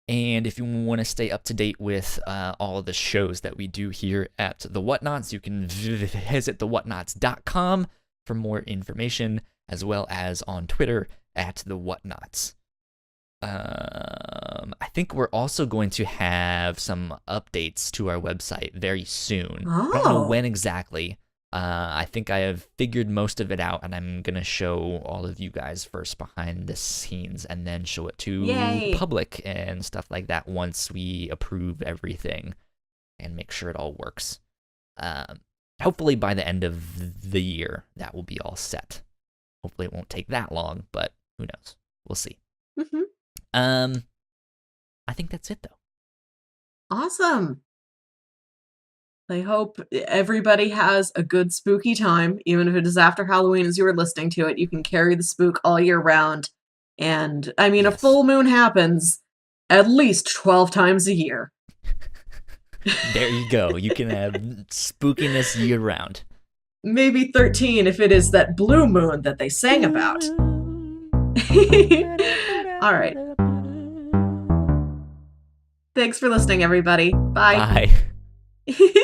And if you want to stay up to date with all of the shows that we do here at The Whatnauts, you can visit thewhatnauts.com for more information, as well as on Twitter at The Whatnauts. I think we're also going to have some updates to our website very soon. I don't know when exactly. I think I have figured most of it out, and I'm going to show all of you guys first behind the scenes and then show it to public and stuff like that once we approve everything and make sure it all works. Hopefully by the end of the year, that will be all set. Hopefully it won't take that long, but who knows? We'll see. Mm-hmm. I think that's it, though. Awesome. I hope everybody has a good spooky time, even if it is after Halloween as you were listening to it. You can carry the spook all year round. And, I mean, yes. A full moon happens at least 12 times a year. There you go. You can have spookiness year round. Maybe 13 if it is that blue moon that they sang about. All right. Thanks for listening, everybody. Bye. Bye.